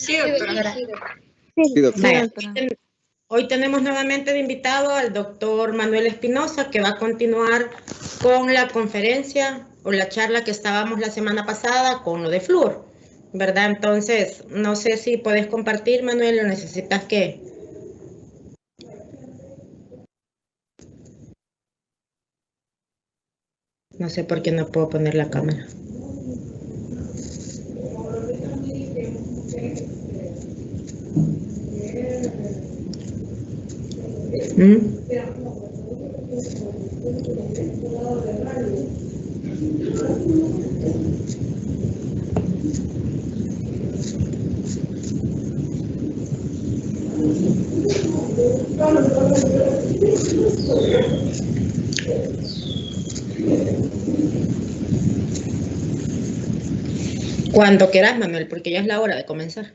Sí, doctora. Sí, doctora. Hoy tenemos nuevamente de invitado al doctor Manuel Espinosa, que va a continuar con la conferencia o la charla que estábamos la semana pasada con lo de flúor, ¿verdad? Entonces, no sé si puedes compartir, Manuel, o necesitas que... No sé por qué no puedo poner la cámara. Cuando quieras, Manuel, porque ya es la hora de comenzar.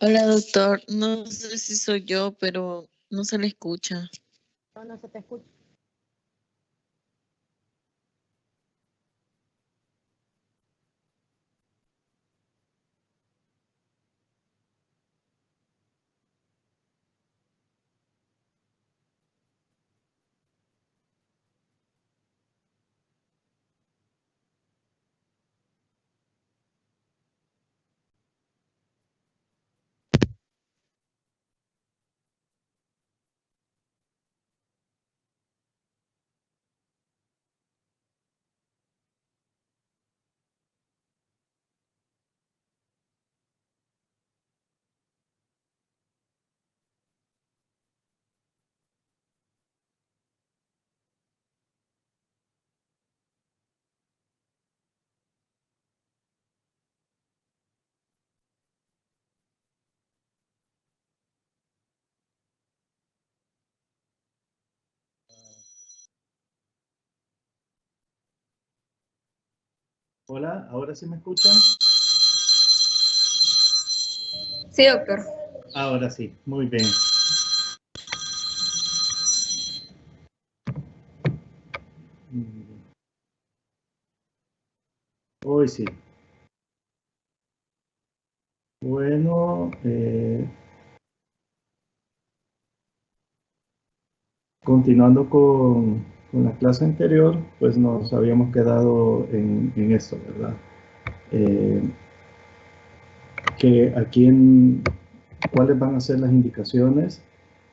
Hola, doctor. No sé si soy yo, pero no se le escucha. No se te escucha. Hola, ¿ahora sí me escuchan? Sí, doctor. Ahora sí, muy bien. Hoy sí. Bueno, continuando con la clase anterior, pues nos habíamos quedado en esto, ¿verdad? Que aquí cuáles van a ser las indicaciones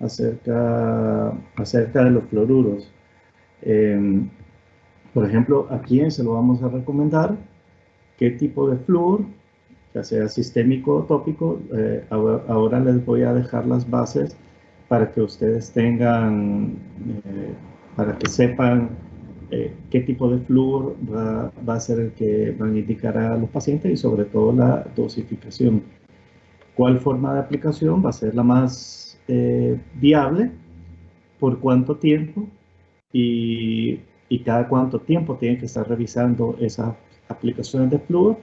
acerca de los fluoruros. Por ejemplo, ¿a quién se lo vamos a recomendar? ¿Qué tipo de flúor? Ya sea sistémico o tópico. Ahora les voy a dejar las bases para que ustedes tengan, para que sepan qué tipo de flúor va a ser el que van a indicar a los pacientes y sobre todo la dosificación. ¿Cuál forma de aplicación va a ser la más viable? ¿Por cuánto tiempo? Y cada cuánto tiempo tienen que estar revisando esas aplicaciones de flúor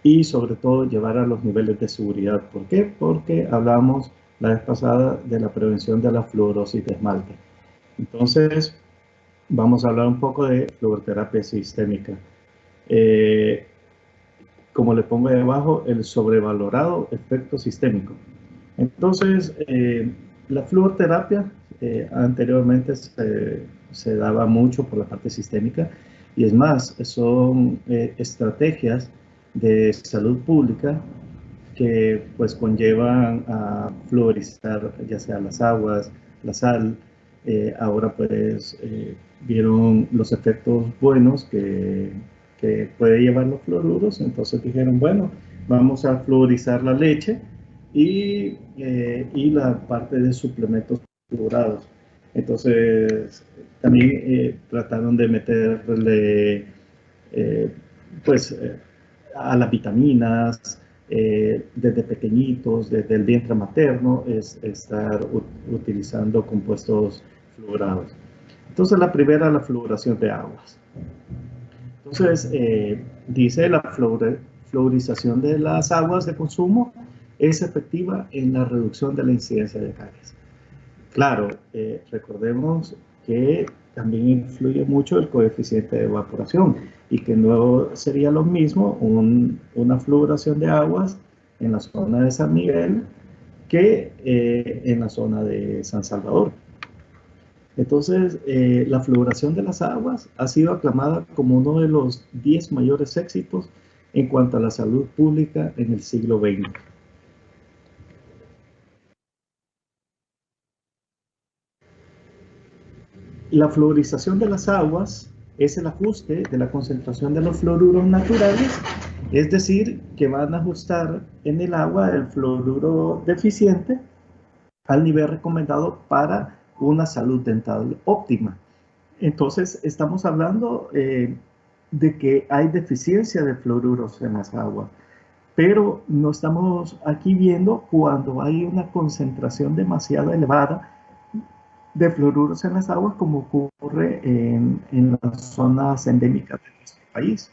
y sobre todo llevar a los niveles de seguridad. ¿Por qué? Porque hablamos la vez pasada de la prevención de la fluorosis de esmalte. Entonces, vamos a hablar un poco de fluoroterapia sistémica. Como le pongo ahí abajo, el sobrevalorado efecto sistémico. Entonces, la fluoroterapia anteriormente se daba mucho por la parte sistémica y es más, son estrategias de salud pública que pues conllevan a fluorizar ya sea las aguas, la sal. Ahora pues vieron los efectos buenos que puede llevar los fluoruros, entonces dijeron, bueno, vamos a fluorizar la leche y la parte de suplementos fluorados. Entonces también trataron de meterle pues a las vitaminas, desde pequeñitos, desde el vientre materno, es estar utilizando compuestos fluorados. Entonces la primera, la fluoración de aguas. Entonces dice la fluorización de las aguas de consumo es efectiva en la reducción de la incidencia de caries. Claro, recordemos que también influye mucho el coeficiente de evaporación y que no sería lo mismo una fluoración de aguas en la zona de San Miguel que en la zona de San Salvador. Entonces, la fluoración de las aguas ha sido aclamada como uno de los 10 mayores éxitos en cuanto a la salud pública en el siglo XX. La fluorización de las aguas es el ajuste de la concentración de los fluoruros naturales, es decir, que van a ajustar en el agua el fluoruro deficiente al nivel recomendado para una salud dental óptima. Entonces, estamos hablando de que hay deficiencia de fluoruros en las aguas, pero no estamos aquí viendo cuando hay una concentración demasiado elevada de fluoruros en las aguas, como ocurre en las zonas endémicas de nuestro país.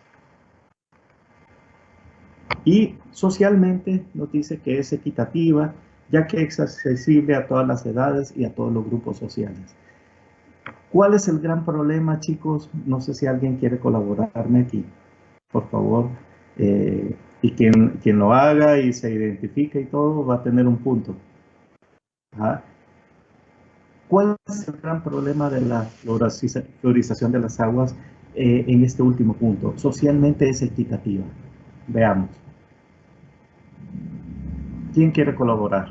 Y socialmente nos dice que es equitativa, ya que es accesible a todas las edades y a todos los grupos sociales. ¿Cuál es el gran problema, chicos? No sé si alguien quiere colaborarme aquí, por favor. Y quien lo haga y se identifique y todo va a tener un punto. ¿Ah? ¿Cuál es el gran problema de la fluorización de las aguas en este último punto? Socialmente es equitativa. Veamos. ¿Quién quiere colaborar?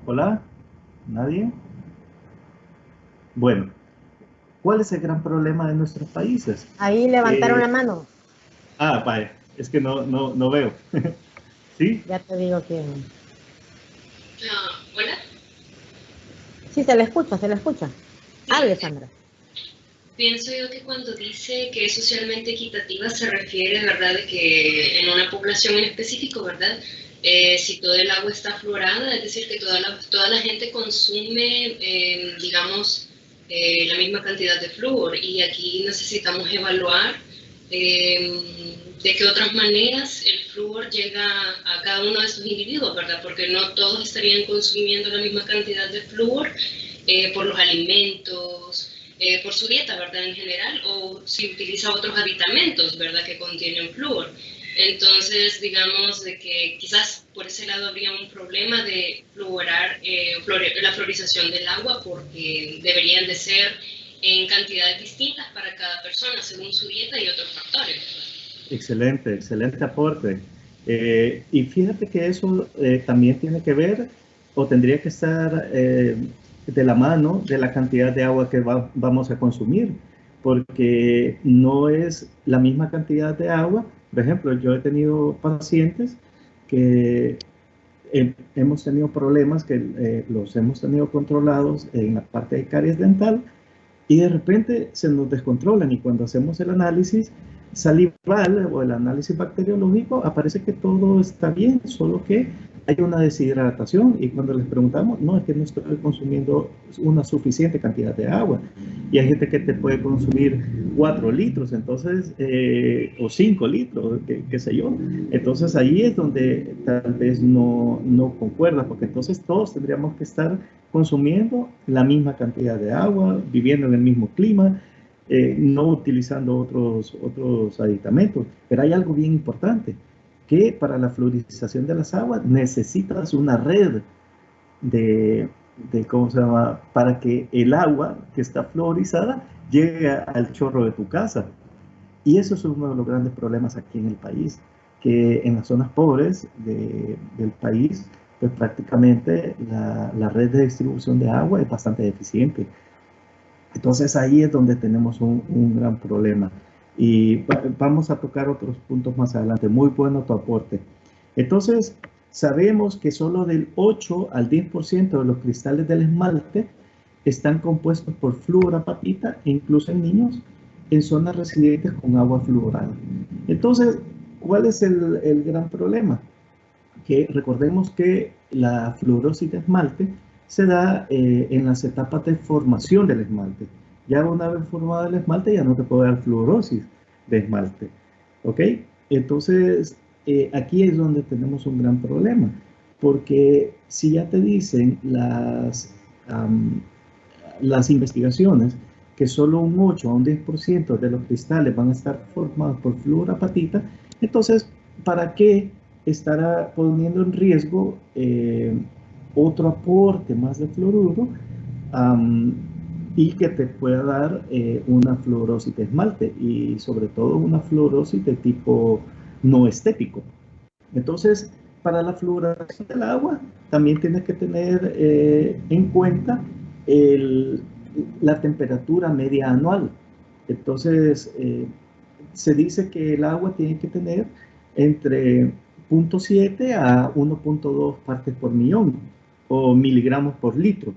¿Hola? ¿Nadie? Bueno, ¿cuál es el gran problema de nuestros países? Ahí levantaron la mano. Ah, vaya, es que no veo. ¿Sí? Ya te digo quién. ¿Hola? Sí, se le escucha, se le escucha. Hable, Sandra. Pienso yo que cuando dice que es socialmente equitativa se refiere, ¿verdad?, de que en una población en específico, ¿verdad?, si todo el agua está fluorada, es decir, que toda la gente consume, digamos, la misma cantidad de flúor. Y aquí necesitamos evaluar de qué otras maneras el flúor llega a cada uno de esos individuos, ¿verdad? Porque no todos estarían consumiendo la misma cantidad de flúor por los alimentos, por su dieta, ¿verdad?, en general, o si utiliza otros aditamentos, ¿verdad?, que contienen flúor. Entonces, digamos de que quizás por ese lado habría un problema de fluorar la fluorización del agua, porque deberían de ser en cantidades distintas para cada persona, según su dieta y otros factores, ¿verdad? Excelente, excelente aporte. Y fíjate que eso también tiene que ver, o tendría que estar de la mano de la cantidad de agua que vamos a consumir, porque no es la misma cantidad de agua. Por ejemplo, yo he tenido pacientes que hemos tenido problemas que los hemos tenido controlados en la parte de caries dental, y de repente se nos descontrolan, y cuando hacemos el análisis salival o el análisis bacteriológico aparece que todo está bien, solo que hay una deshidratación, y cuando les preguntamos, no, es que no estoy consumiendo una suficiente cantidad de agua. Y hay gente que te puede consumir 4 litros, entonces, o 5 litros, qué sé yo. Entonces ahí es donde tal vez no concuerda, porque entonces todos tendríamos que estar consumiendo la misma cantidad de agua, viviendo en el mismo clima, no utilizando otros aditamentos. Pero hay algo bien importante, que para la fluorización de las aguas necesitas una red ¿cómo se llama?, para que el agua que está fluorizada llegue al chorro de tu casa. Y eso es uno de los grandes problemas aquí en el país, que en las zonas pobres del país, pues prácticamente la red de distribución de agua es bastante deficiente. Entonces ahí es donde tenemos un gran problema. Y vamos a tocar otros puntos más adelante. Muy bueno tu aporte. Entonces, sabemos que solo del 8 al 10% de los cristales del esmalte están compuestos por fluorapatita, e incluso en niños, en zonas residentes con agua fluorada. Entonces, ¿cuál es el gran problema? Que recordemos que la fluorosis de esmalte se da en las etapas de formación del esmalte. Ya una vez formado el esmalte ya no te puede dar fluorosis de esmalte. ¿Ok? Entonces, aquí es donde tenemos un gran problema. Porque si ya te dicen las investigaciones que solo un 8 a un 10% de los cristales van a estar formados por fluorapatita, entonces, ¿para qué estará poniendo en riesgo otro aporte más de fluoruro y que te pueda dar una fluorosis de esmalte y sobre todo una fluorosis de tipo no estético? Entonces, para la fluoración del agua también tienes que tener en cuenta la temperatura media anual. Entonces, se dice que el agua tiene que tener entre 0.7 a 1.2 partes por millón o miligramos por litro.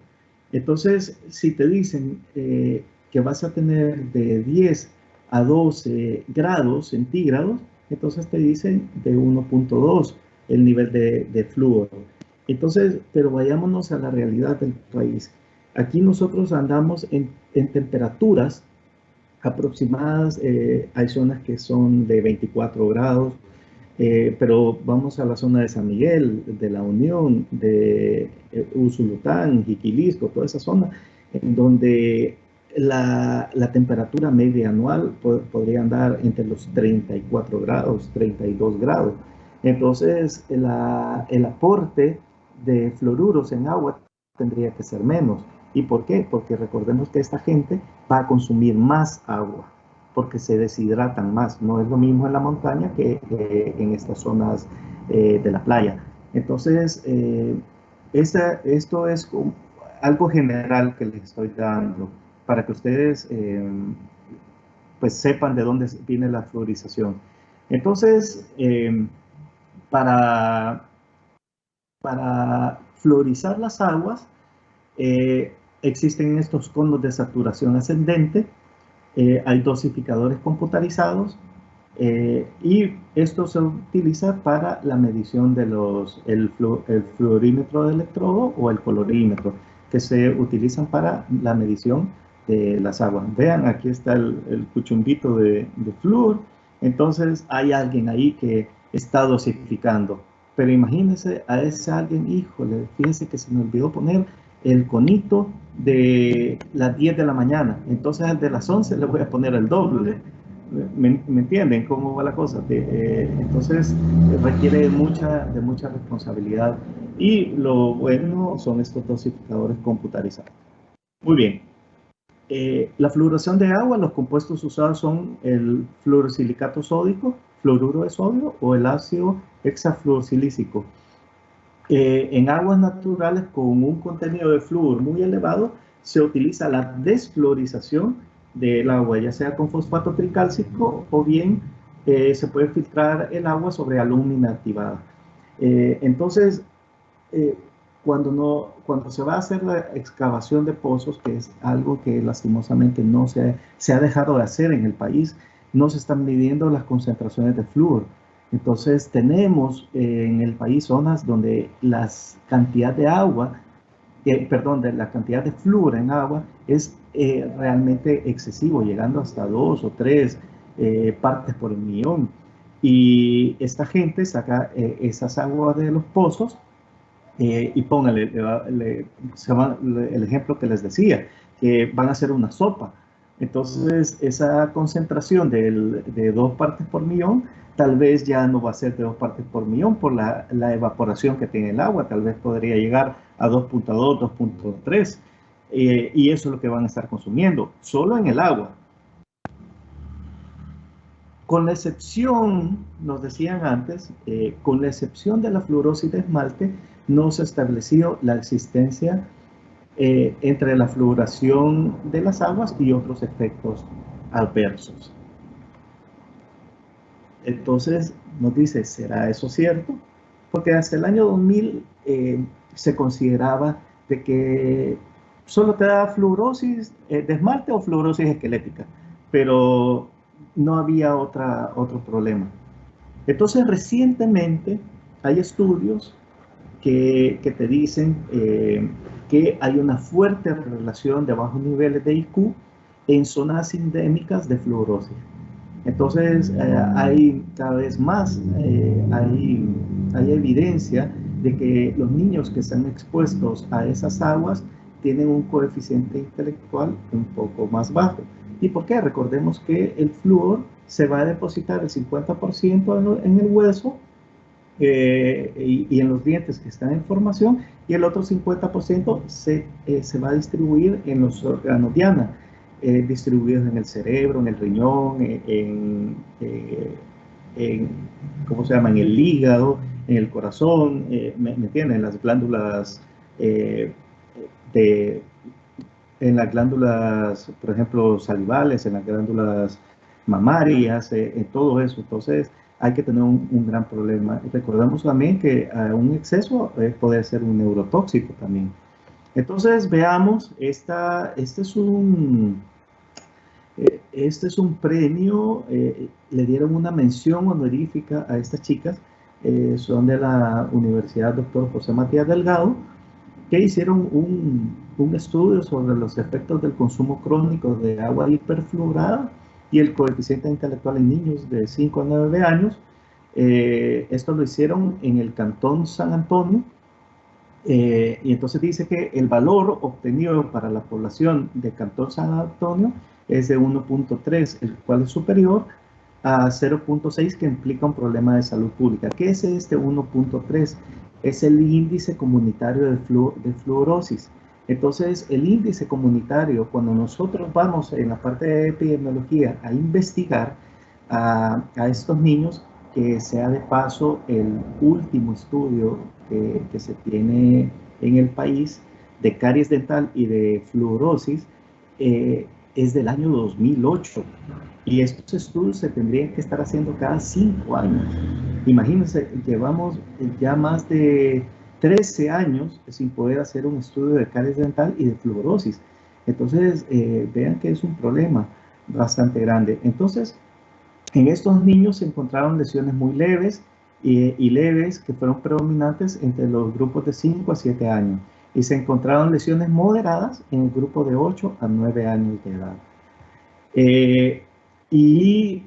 Entonces, si te dicen que vas a tener de 10 a 12 grados centígrados, entonces te dicen de 1.2 el nivel de flúor. Entonces, pero vayámonos a la realidad del país. Aquí nosotros andamos en temperaturas aproximadas, hay zonas que son de 24 grados, pero vamos a la zona de San Miguel, de La Unión, de Usulután, Jiquilisco, toda esa zona, en donde la temperatura media anual podría andar entre los 34 grados, 32 grados. Entonces, el aporte de fluoruros en agua tendría que ser menos. ¿Y por qué? Porque recordemos que esta gente va a consumir más agua, porque se deshidratan más. No es lo mismo en la montaña que en estas zonas de la playa. Entonces, esto es algo general que les estoy dando para que ustedes pues sepan de dónde viene la fluorización. Entonces, para fluorizar las aguas, existen estos conos de saturación ascendente, hay dosificadores computarizados y esto se utiliza para la medición de el fluorímetro de electrodo o el colorímetro, que se utilizan para la medición de las aguas. Vean, aquí está el cuchumbito de flúor, entonces hay alguien ahí que está dosificando. Pero imagínense a ese alguien, híjole, fíjense que se me olvidó poner el conito de las 10 de la mañana. Entonces al de las 11 le voy a poner el doble. ¿Me entienden cómo va la cosa? Entonces requiere de mucha responsabilidad. Y lo bueno son estos dosificadores computarizados. Muy bien. La fluoración de agua, los compuestos usados son el fluorosilicato sódico, fluoruro de sodio o el ácido hexafluorsilícico. En aguas naturales con un contenido de flúor muy elevado, se utiliza la desfluorización del agua, ya sea con fosfato tricálcico o bien se puede filtrar el agua sobre alúmina activada. Entonces, cuando se va a hacer la excavación de pozos, que es algo que lastimosamente no se ha dejado de hacer en el país, no se están midiendo las concentraciones de flúor. Entonces tenemos en el país zonas donde la cantidad de agua, la cantidad de flúor en agua es realmente excesivo, llegando hasta 2 o 3 partes por millón. Y esta gente saca esas aguas de los pozos y póngale el ejemplo que les decía, que van a hacer una sopa. Entonces, esa concentración de 2 partes por millón, tal vez ya no va a ser de 2 partes por millón por la evaporación que tiene el agua. Tal vez podría llegar a 2.2, 2.3. Y eso es lo que van a estar consumiendo, solo en el agua. Con la excepción, nos decían antes, con la excepción de la fluorosis de esmalte, no se ha establecido la existencia entre la fluoración de las aguas y otros efectos adversos. Entonces, nos dice, ¿será eso cierto? Porque hasta el año 2000 se consideraba de que solo te da fluorosis de esmalte o fluorosis esquelética, pero no había otro problema. Entonces, recientemente hay estudios que te dicen que hay una fuerte relación de bajos niveles de IQ en zonas endémicas de fluorosis. Entonces, hay cada vez más, hay evidencia de que los niños que están expuestos a esas aguas tienen un coeficiente intelectual un poco más bajo. ¿Y por qué? Recordemos que el flúor se va a depositar el 50% en el hueso y en los dientes que están en formación, y el otro 50% se va a distribuir en los órganos diana, distribuidos en el cerebro, en el riñón, ¿cómo se llama? En el hígado, en el corazón, ¿me entienden? En las glándulas en las glándulas, por ejemplo, salivales, en las glándulas mamarias, en todo eso. Entonces, hay que tener un gran problema. Recordamos también que un exceso puede ser un neurotóxico también. Entonces, veamos, este es un premio, le dieron una mención honorífica a estas chicas, son de la Universidad Dr. José Matías Delgado, que hicieron un estudio sobre los efectos del consumo crónico de agua hiperfluorada y el coeficiente intelectual en niños de 5 a 9 años. Esto lo hicieron en el Cantón San Antonio, y entonces dice que el valor obtenido para la población de Cantón San Antonio es de 1.3, el cual es superior a 0.6, que implica un problema de salud pública. ¿Qué es este 1.3? Es el índice comunitario de fluorosis. Entonces, el índice comunitario, cuando nosotros vamos en la parte de epidemiología a investigar a estos niños, que sea de paso el último estudio que se tiene en el país de caries dental y de fluorosis, es del año 2008. Y estos estudios se tendrían que estar haciendo cada 5 años. Imagínense, llevamos ya más de 13 años sin poder hacer un estudio de caries dental y de fluorosis. Entonces, vean que es un problema bastante grande. Entonces, en estos niños se encontraron lesiones muy leves y leves que fueron predominantes entre los grupos de 5 a 7 años. Y se encontraron lesiones moderadas en el grupo de 8 a 9 años de edad. Y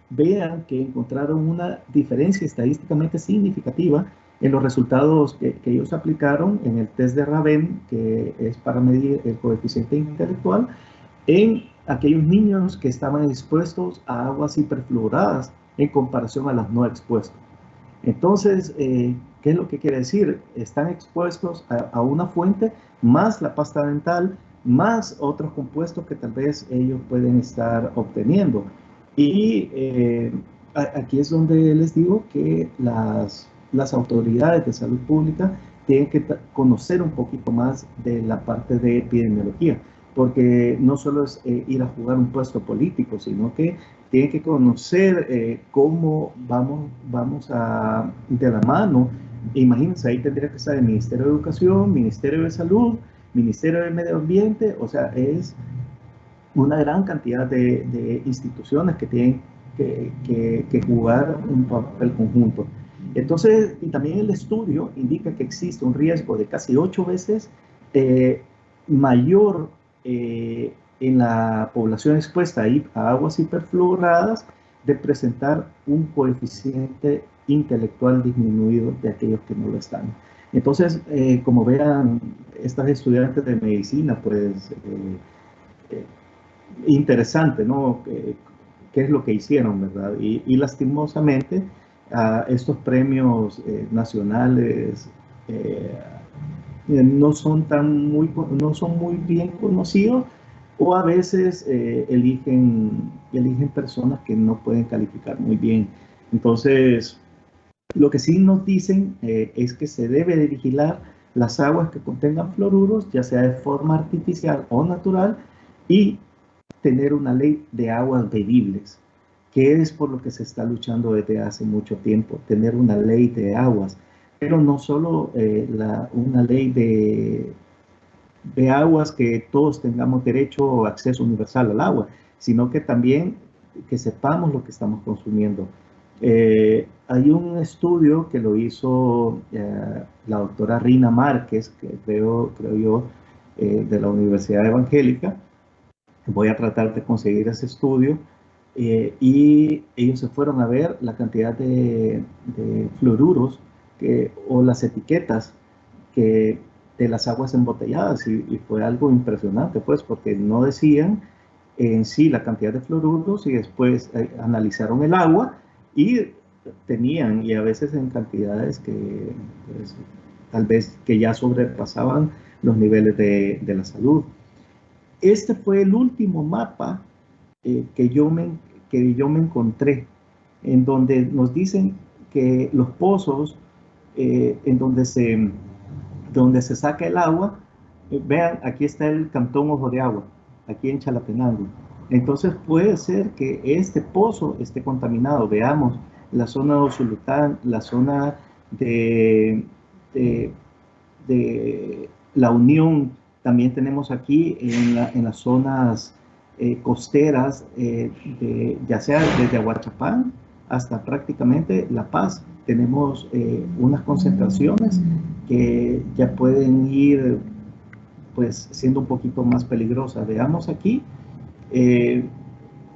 vean que encontraron una diferencia estadísticamente significativa en los resultados que ellos aplicaron en el test de Raven, que es para medir el coeficiente intelectual, en aquellos niños que estaban expuestos a aguas hiperfluoradas en comparación a las no expuestos. Entonces, ¿qué es lo que quiere decir? Están expuestos a una fuente, más la pasta dental, más otros compuestos que tal vez ellos pueden estar obteniendo. Y aquí es donde les digo que las autoridades de salud pública tienen que conocer un poquito más de la parte de epidemiología, porque no solo es ir a jugar un puesto político, sino que tienen que conocer cómo vamos de la mano. Imagínense, ahí tendría que estar el Ministerio de Educación, Ministerio de Salud, Ministerio de Medio Ambiente, o sea, es una gran cantidad de instituciones que tienen que jugar un papel conjunto. Entonces, y también el estudio indica que existe un riesgo de casi 8 veces mayor en la población expuesta a aguas hiperfluoradas de presentar un coeficiente intelectual disminuido de aquellos que no lo están. Entonces, como vean, estas estudiantes de medicina, pues, interesante, ¿no? ¿Qué es lo que hicieron, verdad? Y lastimosamente, estos premios nacionales no son muy bien conocidos, o a veces eligen personas que no pueden calificar muy bien. Entonces, lo que sí nos dicen es que se debe de vigilar las aguas que contengan fluoruros, ya sea de forma artificial o natural, y tener una ley de aguas bebibles, que es por lo que se está luchando desde hace mucho tiempo, tener una ley de aguas, pero no solo una ley de aguas que todos tengamos derecho o acceso universal al agua, sino que también que sepamos lo que estamos consumiendo. Hay un estudio que lo hizo la doctora Rina Márquez, que creo yo, de la Universidad Evangélica. Voy a tratar de conseguir ese estudio. Y ellos se fueron a ver la cantidad de fluoruros o las etiquetas de las aguas embotelladas, y fue algo impresionante, pues, porque no decían en sí la cantidad de fluoruros, y después analizaron el agua y tenían, y a veces en cantidades que pues, tal vez que ya sobrepasaban los niveles de la salud. Este fue el último mapa que yo me encontré, en donde nos dicen que los pozos en donde se saca el agua, vean, aquí está el cantón Ojo de Agua, aquí en Chalatenango. Entonces puede ser que este pozo esté contaminado. Veamos la zona de Usulután, la zona de La Unión. También tenemos aquí en las zonas costeras, ya sea desde Aguachapán hasta prácticamente La Paz. Tenemos unas concentraciones que ya pueden ir pues siendo un poquito más peligrosas. Veamos aquí.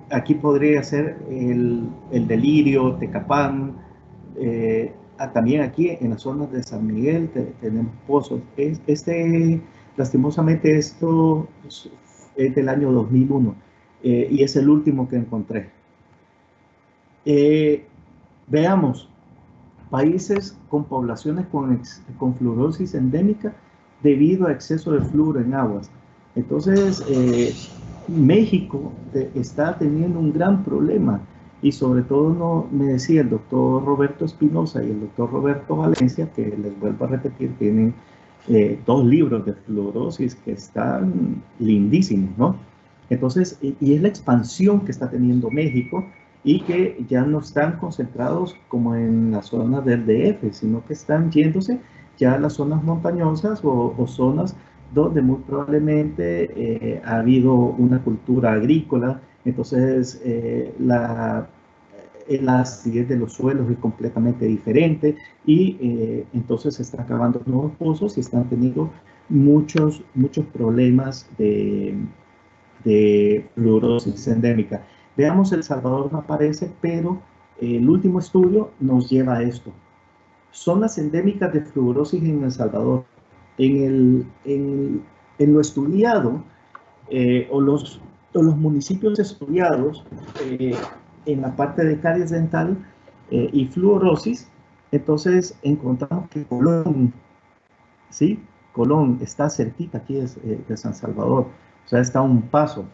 Aquí podría ser el Delirio, Tecapán. También aquí en las zonas de San Miguel tenemos pozos. Lastimosamente esto es del año 2001 y es el último que encontré. Veamos, países con poblaciones con fluorosis endémica debido a exceso de flúor en aguas. Entonces, México está teniendo un gran problema, y sobre todo me decía el doctor Roberto Espinosa y el doctor Roberto Valencia, que les vuelvo a repetir, tienen 2 libros de fluorosis que están lindísimos, ¿no? Entonces, y es la expansión que está teniendo México, y que ya no están concentrados como en la zona del DF, sino que están yéndose ya a las zonas montañosas o zonas donde muy probablemente ha habido una cultura agrícola. Entonces la acidez de los suelos es completamente diferente, y entonces se están acabando nuevos pozos y están teniendo muchos problemas de fluorosis endémica. Veamos, El Salvador no aparece, pero el último estudio nos lleva a esto. Zonas endémicas de fluorosis en El Salvador. En lo estudiado, o los municipios estudiados en la parte de caries dental y fluorosis, entonces encontramos que Colón, ¿sí? Colón está cerquita aquí de San Salvador, o sea, está a un paso,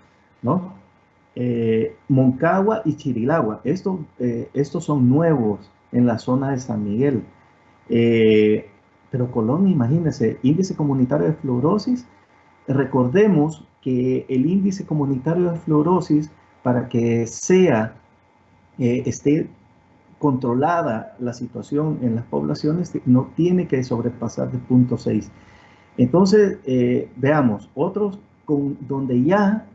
¿no? Moncagua y Chirilagua, estos son nuevos en la zona de San Miguel. Pero Colón, imagínense, índice comunitario de fluorosis. Recordemos que el índice comunitario de fluorosis, para que esté controlada la situación en las poblaciones, no tiene que sobrepasar de 0.6. Entonces, veamos, otros donde ya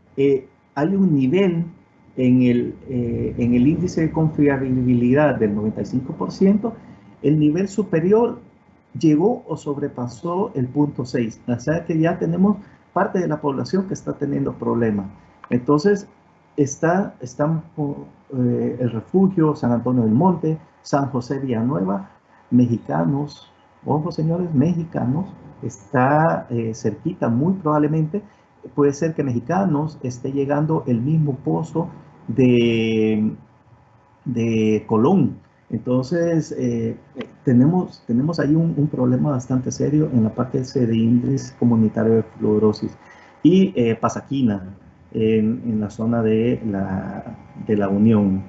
hay un nivel en el índice de confiabilidad del 95%, el nivel superior llegó o sobrepasó el 0.6. O sea que ya tenemos parte de la población que está teniendo problemas. Entonces, están el Refugio, San Antonio del Monte, San José Villanueva, mexicanos, ojo señores, mexicanos, está cerquita, muy probablemente puede ser que Mexicanos esté llegando el mismo pozo de Colón. Entonces, tenemos ahí un problema bastante serio en la parte de índice comunitario de fluorosis. Y Pasaquina. en la zona de la Unión.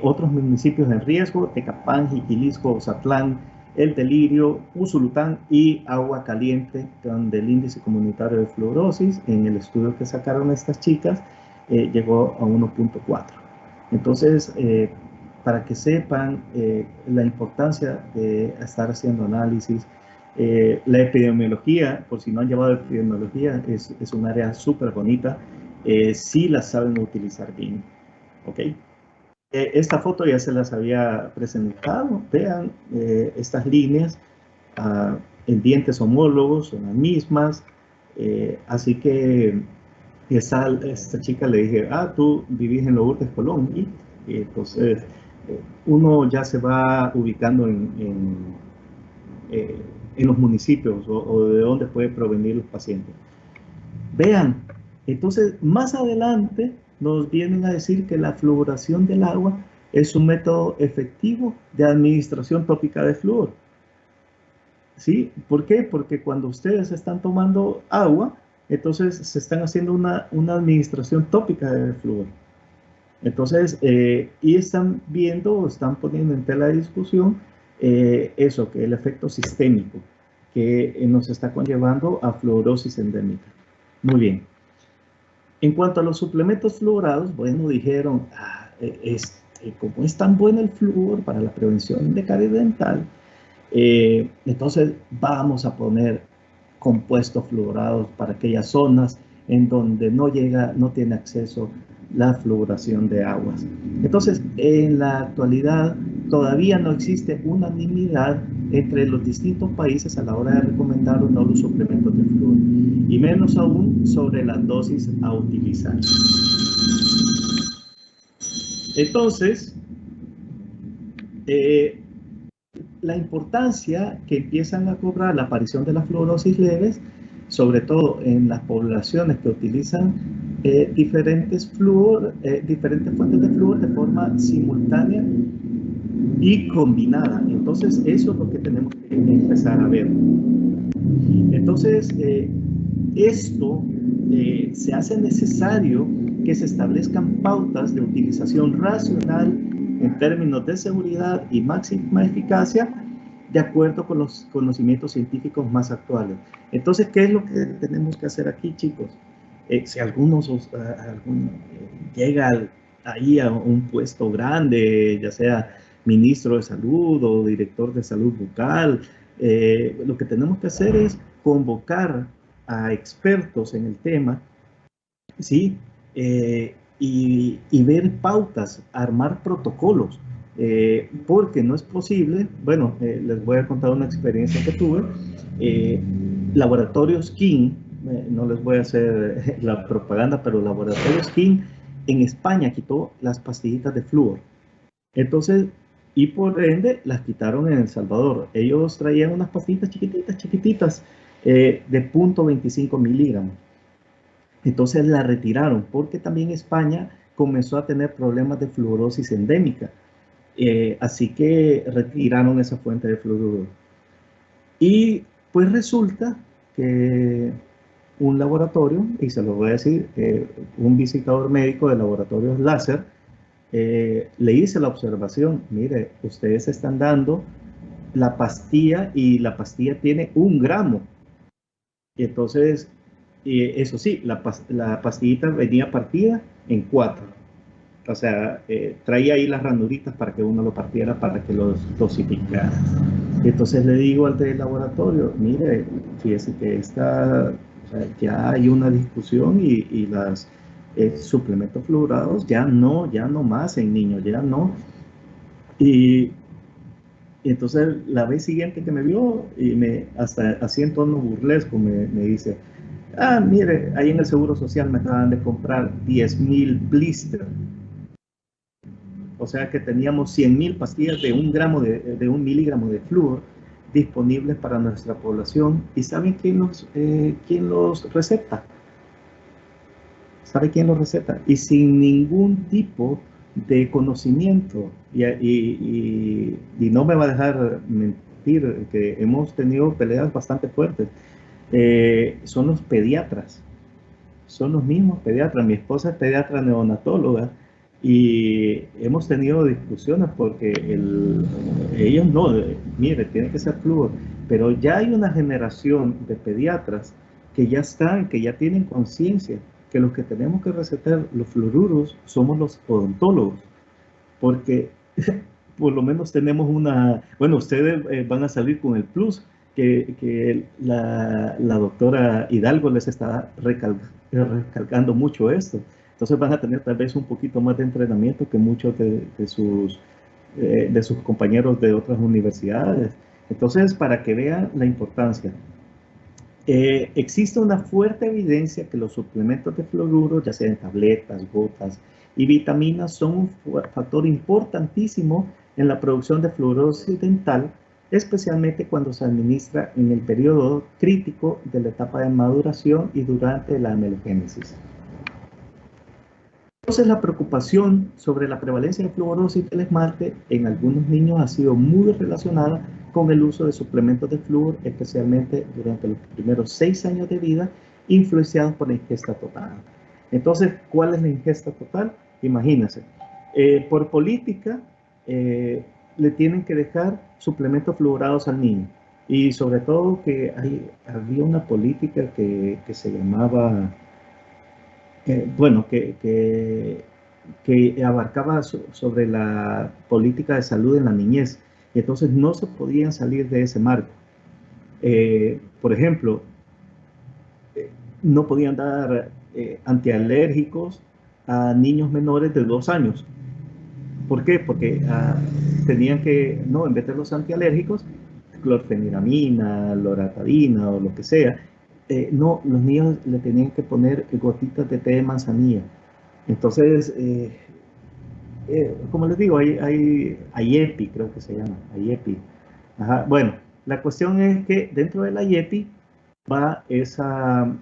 Otros municipios en riesgo: Tecapán, Jiquilisco, Ozatlán, El Delirio, Usulután y Agua Caliente, donde el índice comunitario de fluorosis, en el estudio que sacaron estas chicas, llegó a 1.4. Entonces, para que sepan la importancia de estar haciendo análisis, la epidemiología, por si no han llevado epidemiología, es un área súper bonita, si la saben utilizar bien, ¿ok? Esta foto ya se las había presentado. Vean estas líneas en dientes homólogos, son las mismas. Así que esta chica le dije, tú vivís en Lourdes, Colón. Y entonces uno ya se va ubicando en los municipios o de dónde puede provenir los pacientes. Vean, entonces más adelante nos vienen a decir que la fluoración del agua es un método efectivo de administración tópica de flúor. ¿Sí? ¿Por qué? Porque cuando ustedes están tomando agua, entonces se están haciendo una administración tópica de flúor. Entonces, y están viendo, están poniendo en tela de discusión eso, que el efecto sistémico que nos está conllevando a fluorosis endémica. Muy bien. En cuanto a los suplementos fluorados, bueno, dijeron, como es tan bueno el flúor para la prevención de caries dental, entonces vamos a poner compuestos fluorados para aquellas zonas en donde no tiene acceso la fluoración de aguas. Entonces, en la actualidad, todavía no existe unanimidad entre los distintos países a la hora de recomendar o no los suplementos de flúor, y menos aún sobre las dosis a utilizar. Entonces, la importancia que empiezan a cobrar la aparición de las fluorosis leves, sobre todo en las poblaciones que utilizan diferentes fuentes de flúor de forma simultánea y combinada. Entonces, eso es lo que tenemos que empezar a ver. Entonces, esto se hace necesario que se establezcan pautas de utilización racional en términos de seguridad y máxima eficacia, de acuerdo con los conocimientos científicos más actuales. Entonces, ¿qué es lo que tenemos que hacer aquí, chicos? Si alguno llega ahí a un puesto grande, ya sea ministro de salud o director de salud bucal, lo que tenemos que hacer es convocar a expertos en el tema, ¿sí? Y ver pautas, armar protocolos, porque no es posible. Bueno, les voy a contar una experiencia que tuve. Laboratorios King, no les voy a hacer la propaganda, pero Laboratorios King en España quitó las pastillitas de flúor. Entonces, y por ende las quitaron en El Salvador. Ellos traían unas pastillitas chiquititas de 0.25 miligramos. Entonces la retiraron porque también España comenzó a tener problemas de fluorosis endémica. Así que retiraron esa fuente de fluoruro. Y pues resulta que un laboratorio, y se lo voy a decir, un visitador médico de laboratorios láser, le hice la observación: mire, ustedes están dando la pastilla y la pastilla tiene 1 gramo. Y entonces, eso sí, la pastillita venía partida en 4. O sea, traía ahí las ranuritas para que uno lo partiera, para que los dosificara. Y entonces le digo al del laboratorio: mire, fíjese que ya hay una discusión y las suplementos fluorados ya no más en niños, ya no. Y entonces la vez siguiente que me vio, y hasta así en tono burlesco me dice: mire, ahí en el Seguro Social me acaban de comprar 10,000 blister. O sea que teníamos 100,000 pastillas de 1 miligramo de flúor disponibles para nuestra población. ¿Y saben quién los receta? ¿Sabe quién los receta? Y sin ningún tipo de conocimiento. Y no me va a dejar mentir que hemos tenido peleas bastante fuertes. Son los pediatras. son los mismos pediatras. Mi esposa es pediatra neonatóloga y hemos tenido discusiones porque ellos no, mire, tiene que ser flúor, pero ya hay una generación de pediatras que ya están, que ya tienen conciencia que los que tenemos que recetar los fluoruros somos los odontólogos, porque por lo menos tenemos una, bueno, ustedes van a salir con el plus, que la doctora Hidalgo les está recalcando mucho esto. Entonces van a tener tal vez un poquito más de entrenamiento que muchos de sus compañeros de otras universidades. Entonces, para que vean la importancia. Existe una fuerte evidencia que los suplementos de fluoruro, ya sean tabletas, gotas y vitaminas, son un factor importantísimo en la producción de fluorosis dental, especialmente cuando se administra en el periodo crítico de la etapa de maduración y durante la amelogénesis. Entonces, la preocupación sobre la prevalencia de fluorosis del esmalte en algunos niños ha sido muy relacionada con el uso de suplementos de flúor, especialmente durante los primeros 6 años de vida, influenciados por la ingesta total. Entonces, ¿cuál es la ingesta total? Imagínense, por política, le tienen que dejar suplementos fluorados al niño. Y sobre todo que había una política que se llamaba, bueno, que abarcaba sobre la política de salud en la niñez. Y entonces no se podían salir de ese marco. Por ejemplo, no podían dar antialérgicos a niños menores de 2 años. ¿Por qué? Porque tenían que, no, en vez de los antialérgicos, clorfeniramina, loratadina o lo que sea, no, los niños le tenían que poner gotitas de té de manzanilla. Entonces, como les digo, hay IEPI, creo que se llama, IEPI. Ajá. Bueno, la cuestión es que dentro de la IEPI va esa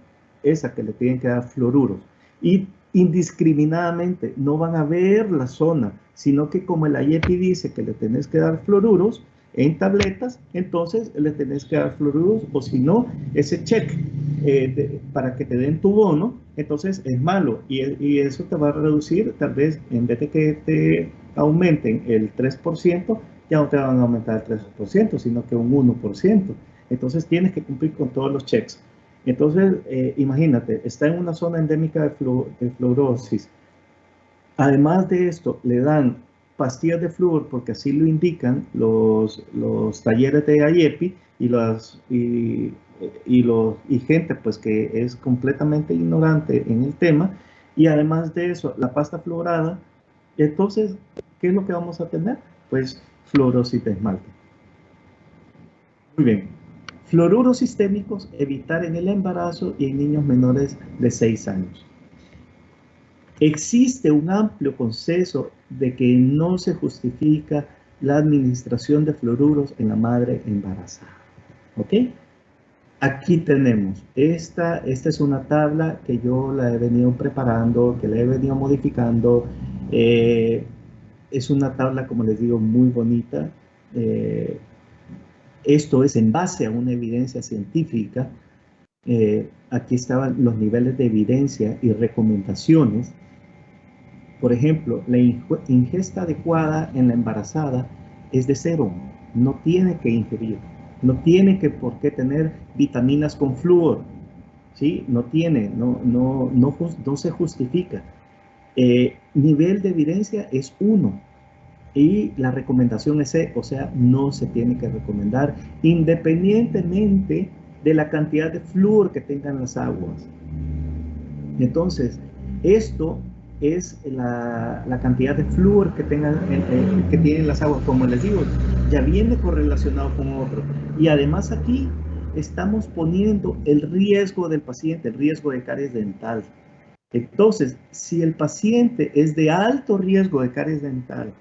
que le tienen que dar fluoruros. Y indiscriminadamente no van a ver la zona, sino que como el IEPI dice que le tenés que dar fluoruros en tabletas, entonces le tenés que dar fluoruros, o si no, ese check para que te den tu bono, entonces es malo, y eso te va a reducir, tal vez en vez de que te aumenten el 3%, ya no te van a aumentar el 3%, sino que un 1%. Entonces tienes que cumplir con todos los checks. Entonces, imagínate, está en una zona endémica de fluorosis. Además de esto, le dan pastillas de flúor, porque así lo indican los talleres de IEPI y gente pues que es completamente ignorante en el tema. Y además de eso, la pasta fluorada. Entonces, ¿qué es lo que vamos a tener? Pues fluorosis de esmalte. Muy bien. Fluoruros sistémicos, evitar en el embarazo y en niños menores de 6 años. Existe un amplio consenso de que no se justifica la administración de fluoruros en la madre embarazada. ¿Ok? Aquí tenemos, esta es una tabla que yo la he venido preparando, que la he venido modificando. Es una tabla, como les digo, muy bonita. Esto es en base a una evidencia científica. Aquí estaban los niveles de evidencia y recomendaciones. Por ejemplo, la ingesta adecuada en la embarazada es de 0. No tiene que ingerir. No tiene por qué tener vitaminas con flúor. ¿Sí? No tiene, no se justifica. Nivel de evidencia es 1. Y la recomendación es C, o sea, no se tiene que recomendar independientemente de la cantidad de flúor que tengan las aguas. Entonces, esto es la cantidad de flúor que tienen las aguas, como les digo, ya viene correlacionado con otro. Y además aquí estamos poniendo el riesgo del paciente, el riesgo de caries dental. Entonces, si el paciente es de alto riesgo de caries dental,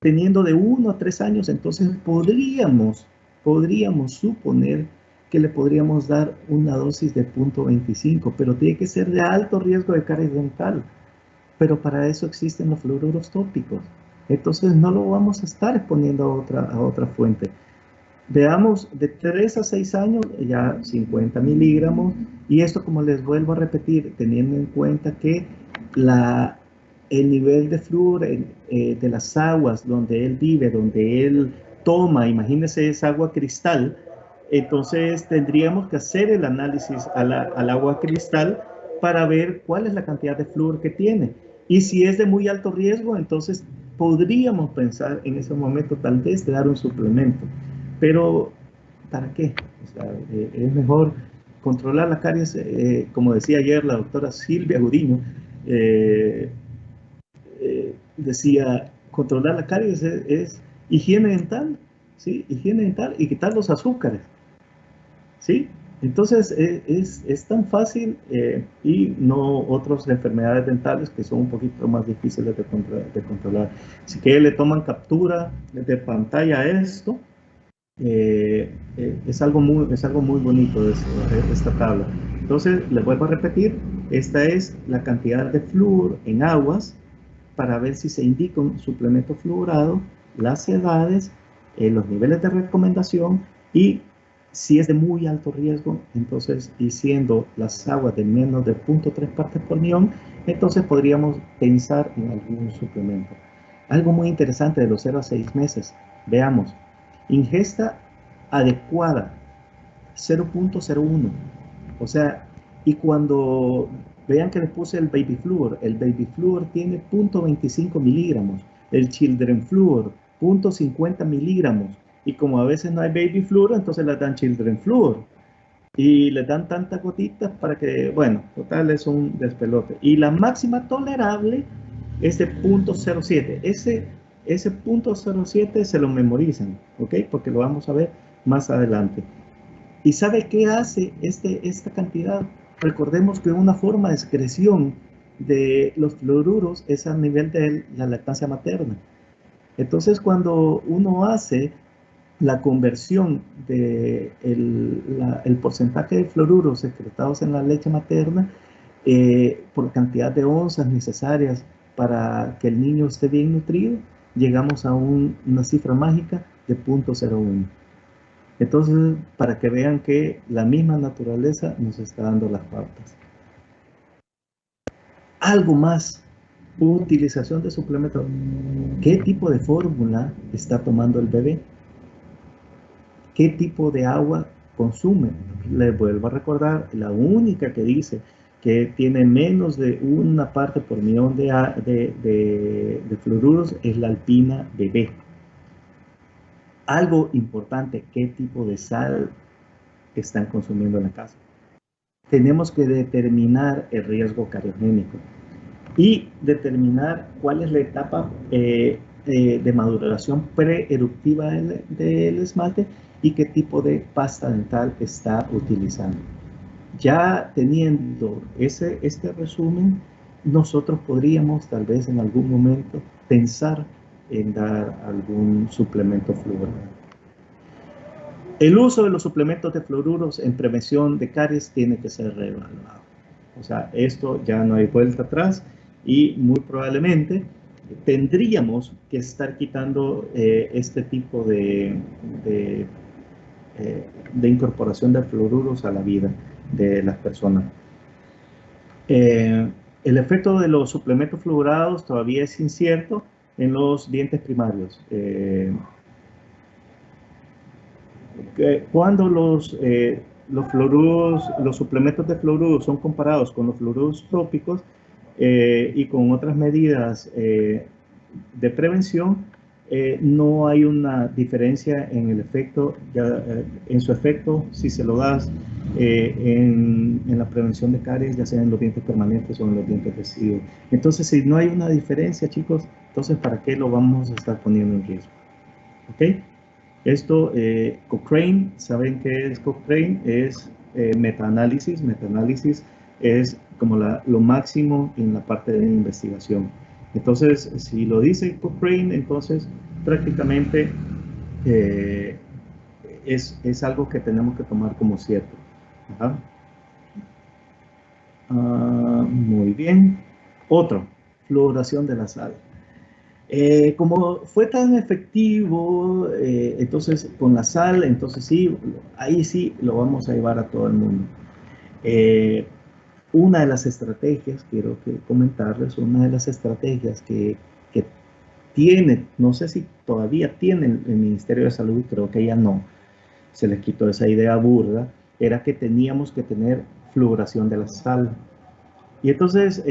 teniendo de 1 a 3 años, entonces podríamos suponer que le podríamos dar una dosis de 0.25, pero tiene que ser de alto riesgo de caries dental. Pero para eso existen los fluoruros tópicos. Entonces no lo vamos a estar exponiendo a otra fuente. Veamos, de 3 a 6 años, ya 50 miligramos, y esto, como les vuelvo a repetir, teniendo en cuenta que el nivel de flúor de las aguas donde él vive, donde él toma, imagínense, es agua cristal, entonces tendríamos que hacer el análisis al agua cristal para ver cuál es la cantidad de flúor que tiene. Y si es de muy alto riesgo, entonces podríamos pensar en ese momento tal vez de dar un suplemento. Pero, ¿para qué? O sea, es mejor controlar la caries, como decía ayer la doctora Silvia Gudiño, decía, controlar la caries es higiene dental, ¿sí? Higiene dental y quitar los azúcares, ¿sí? Entonces, es tan fácil y no otras enfermedades dentales que son un poquito más difíciles de controlar. Así que le toman captura de pantalla a esto. Es algo muy bonito esta tabla. Entonces, les vuelvo a repetir, esta es la cantidad de flúor en aguas para ver si se indica un suplemento fluorado, las edades, los niveles de recomendación y si es de muy alto riesgo, entonces, y siendo las aguas de menos de 0.3 partes por millón, entonces podríamos pensar en algún suplemento. Algo muy interesante de los 0 a 6 meses, veamos. Ingesta adecuada, 0.01. O sea, y cuando vean que les puse el baby fluor tiene 0.25 miligramos, el children fluor, 0.50 miligramos. Y como a veces no hay baby fluor, entonces le dan children fluor. Y le dan tantas gotitas para que, bueno, total es un despelote. Y la máxima tolerable es de 0.07. Ese 0.07 se lo memorizan, ¿ok? Porque lo vamos a ver más adelante. ¿Y sabe qué hace esta cantidad? Recordemos que una forma de excreción de los fluoruros es a nivel de la lactancia materna. Entonces, cuando uno hace la conversión del el porcentaje de fluoruros secretados en la leche materna por cantidad de onzas necesarias para que el niño esté bien nutrido, llegamos a una cifra mágica de 0.01. Entonces, para que vean que la misma naturaleza nos está dando las pautas. Algo más, utilización de suplementos. ¿Qué tipo de fórmula está tomando el bebé? ¿Qué tipo de agua consume? Les vuelvo a recordar, la única que dice que tiene menos de 1 parte por millón de fluoruros es la Alpina Bebé. Algo importante, ¿qué tipo de sal están consumiendo en la casa? Tenemos que determinar el riesgo cariogénico y determinar cuál es la etapa de maduración preeruptiva del esmalte y qué tipo de pasta dental está utilizando. Ya teniendo este resumen, nosotros podríamos tal vez en algún momento pensar en dar algún suplemento fluorado. El uso de los suplementos de fluoruros en prevención de caries tiene que ser reevaluado. O sea, esto ya no hay vuelta atrás y muy probablemente tendríamos que estar quitando este tipo de incorporación de fluoruros a la vida de las personas. El efecto de los suplementos fluorados todavía es incierto en los dientes primarios. Cuando los suplementos de fluoruros son comparados con los fluoruros trópicos y con otras medidas de prevención, no hay una diferencia en el efecto, en su efecto si se lo das en la prevención de caries, ya sea en los dientes permanentes o en los dientes residuos. Entonces, si no hay una diferencia, chicos, entonces ¿para qué lo vamos a estar poniendo en riesgo? ¿Ok? Esto, Cochrane, ¿saben qué es Cochrane? Es metaanálisis. Metaanálisis es como lo máximo en la parte de investigación. Entonces, si lo dice Cochrane, entonces prácticamente es algo que tenemos que tomar como cierto. Ajá. Muy bien. Otro, fluoración de la sal. Como fue tan efectivo, entonces con la sal, entonces sí, ahí sí lo vamos a llevar a todo el mundo. Una de las estrategias, quiero comentarles, una de las estrategias que tiene, no sé si todavía tiene el Ministerio de Salud, creo que ya no, se les quitó esa idea burda, era que teníamos que tener fluoración de la sal. Y entonces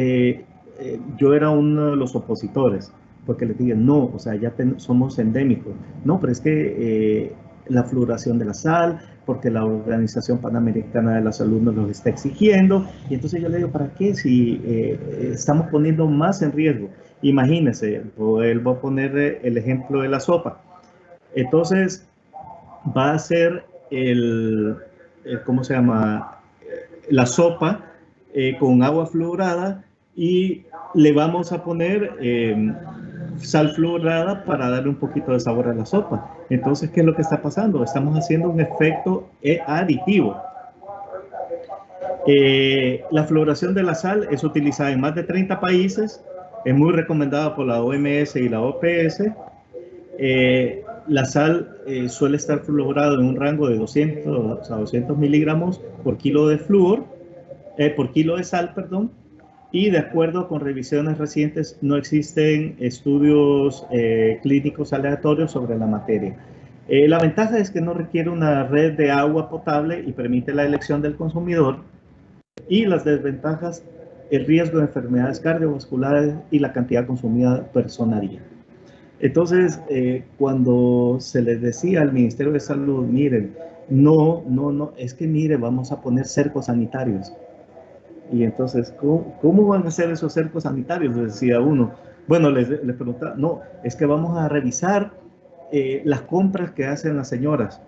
yo era uno de los opositores, porque les dije, no, o sea, ya somos endémicos. No, pero es que la fluoración de la sal, porque la Organización Panamericana de la Salud nos lo está exigiendo. Y entonces yo le digo, ¿para qué? Si estamos poniendo más en riesgo. Imagínense, vuelvo a poner el ejemplo de la sopa. Entonces va a ser ¿cómo se llama? La sopa con agua fluorada y le vamos a poner sal fluorada para darle un poquito de sabor a la sopa. Entonces, ¿qué es lo que está pasando? Estamos haciendo un efecto aditivo. La fluoración de la sal es utilizada en más de 30 países, es muy recomendada por la OMS y la OPS. La sal suele estar fluorada en un rango de 200 a 200 miligramos por kilo de flúor, por kilo de sal, perdón, y de acuerdo con revisiones recientes no existen estudios clínicos aleatorios sobre la materia. La ventaja es que no requiere una red de agua potable y permite la elección del consumidor, y las desventajas, el riesgo de enfermedades cardiovasculares y la cantidad consumida personaría. Entonces, cuando se les decía al Ministerio de Salud, miren, no, es que mire, vamos a poner cercos sanitarios. Y entonces, ¿cómo van a hacer esos cercos sanitarios? Les decía uno. Bueno, les preguntaba, no, es que vamos a revisar las compras que hacen las señoras.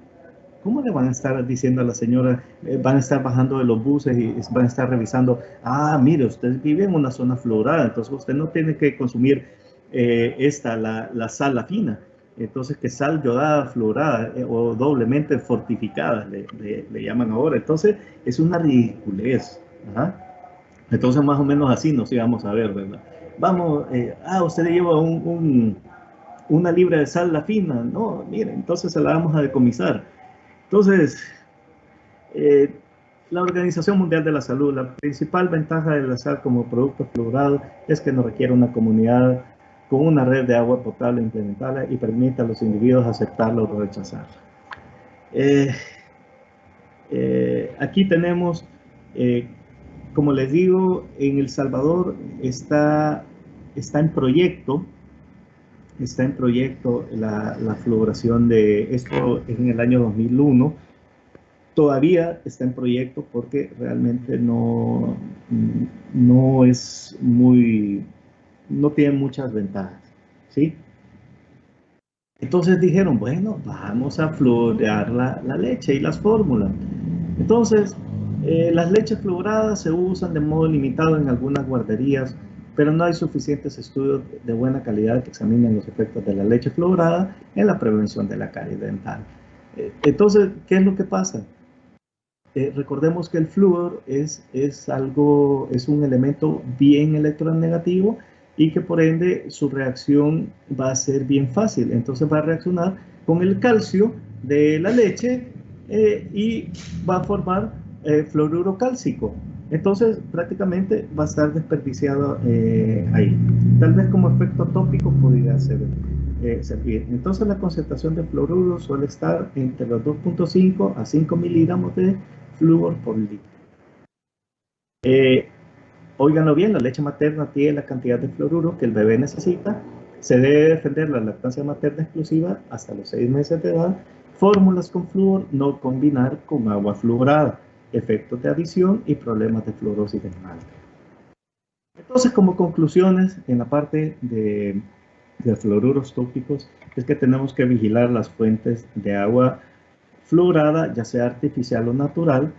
¿Cómo le van a estar diciendo a la señora, van a estar bajando de los buses y van a estar revisando, mire, usted vive en una zona fluorada, entonces usted no tiene que consumir la sal fina, entonces que sal yodada, fluorada o doblemente fortificada, le llaman ahora, entonces es una ridiculez. ¿Ah? Entonces más o menos así nos íbamos a ver, ¿verdad? Vamos, usted le lleva una libra de sal fina, no, mire, entonces se la vamos a decomisar. Entonces, la Organización Mundial de la Salud, la principal ventaja de la sal como producto fluorado es que no requiere una comunidad con una red de agua potable implementada y permite a los individuos aceptarla o rechazarla. Aquí tenemos, como les digo, en El Salvador está en proyecto la fluoración de esto en el año 2001. Todavía está en proyecto porque realmente no tiene muchas ventajas, ¿sí? Entonces dijeron, bueno, vamos a fluorar la leche y las fórmulas. Entonces, las leches fluoradas se usan de modo limitado en algunas guarderías, pero no hay suficientes estudios de buena calidad que examinen los efectos de la leche fluorada en la prevención de la caries dental. Entonces, ¿qué es lo que pasa? Recordemos que el flúor es un elemento bien electronegativo y que por ende su reacción va a ser bien fácil. Entonces va a reaccionar con el calcio de la leche y va a formar fluoruro cálcico. Entonces prácticamente va a estar desperdiciado ahí. Tal vez como efecto tópico podría servir. Entonces la concentración de fluoruro suele estar entre los 2.5 a 5 miligramos de flúor por litro. Óiganlo bien, la leche materna tiene la cantidad de fluoruro que el bebé necesita. Se debe defender la lactancia materna exclusiva hasta los 6 meses de edad. Fórmulas con flúor, no combinar con agua fluorada. Efectos de adición y problemas de fluorosis de esmalte. Entonces, como conclusiones, en la parte de fluoruros tópicos, es que tenemos que vigilar las fuentes de agua fluorada, ya sea artificial o natural.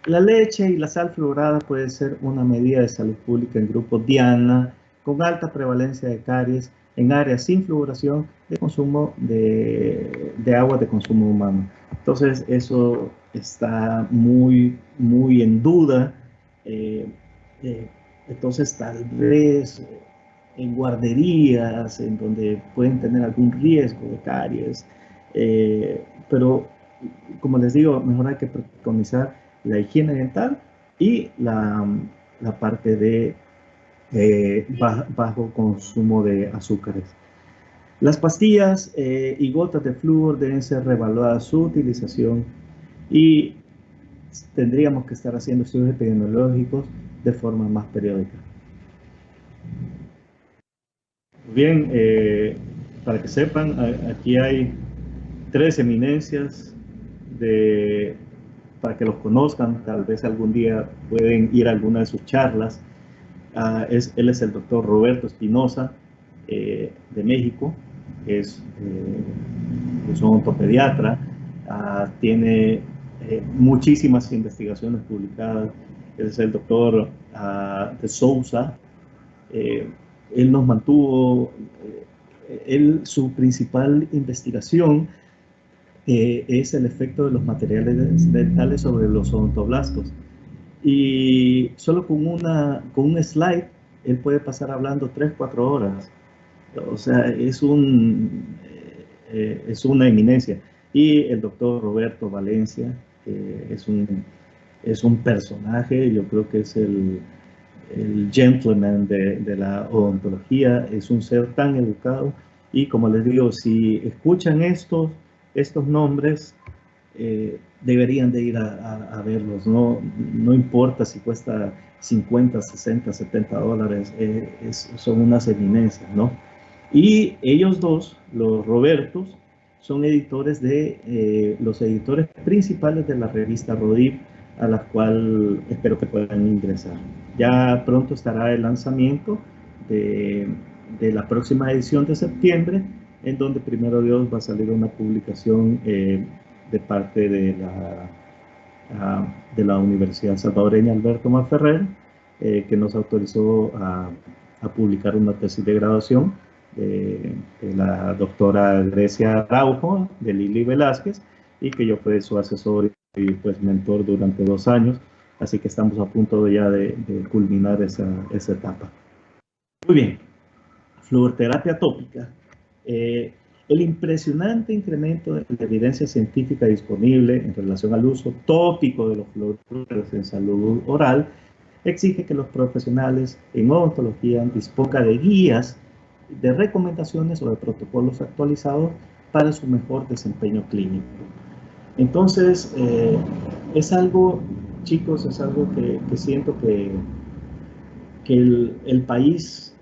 La leche y la sal fluorada puede ser una medida de salud pública en grupos Diana con alta prevalencia de caries en áreas sin fluoración de consumo de agua de consumo humano. Entonces eso está muy en duda. Entonces tal vez en guarderías, en donde pueden tener algún riesgo de caries, pero como les digo, mejor hay que preconizar la higiene dental y la parte de bajo consumo de azúcares. Las pastillas y gotas de flúor deben ser reevaluadas su utilización y tendríamos que estar haciendo estudios epidemiológicos de forma más periódica. Bien, para que sepan, aquí hay 3 eminencias para que los conozcan, tal vez algún día pueden ir a alguna de sus charlas. Él es el doctor Roberto Espinosa, de México, es un ortopediatra, tiene muchísimas investigaciones publicadas. Él es el doctor de Sousa. Él nos mantuvo, su principal investigación es el efecto de los materiales dentales sobre los odontoblastos. Y solo con un slide, él puede pasar hablando 3-4 horas. O sea, es una eminencia. Y el doctor Roberto Valencia, es un personaje, yo creo que es el gentleman de la odontología, es un ser tan educado. Y como les digo, si escuchan estos nombres, deberían de ir a verlos, no importa si cuesta 50, 60, 70 dólares, son unas eminencias, ¿no? Y ellos dos, los Robertos, son editores los editores principales de la revista Rodip, a la cual espero que puedan ingresar. Ya pronto estará el lanzamiento de la próxima edición de septiembre, en donde primero Dios va a salir una publicación de parte de la Universidad Salvadoreña Alberto Maferrer, que nos autorizó a publicar una tesis de graduación de la doctora Grecia Araujo, de Lili Velázquez, y que yo fui su asesor y pues mentor durante 2 años, así que estamos a punto de culminar esa etapa. Muy bien, fluoroterapia tópica. El impresionante incremento de la evidencia científica disponible en relación al uso tópico de los fluoruros en salud oral exige que los profesionales en odontología dispongan de guías, de recomendaciones o de protocolos actualizados para su mejor desempeño clínico. Entonces, es algo, chicos, es algo que siento que el país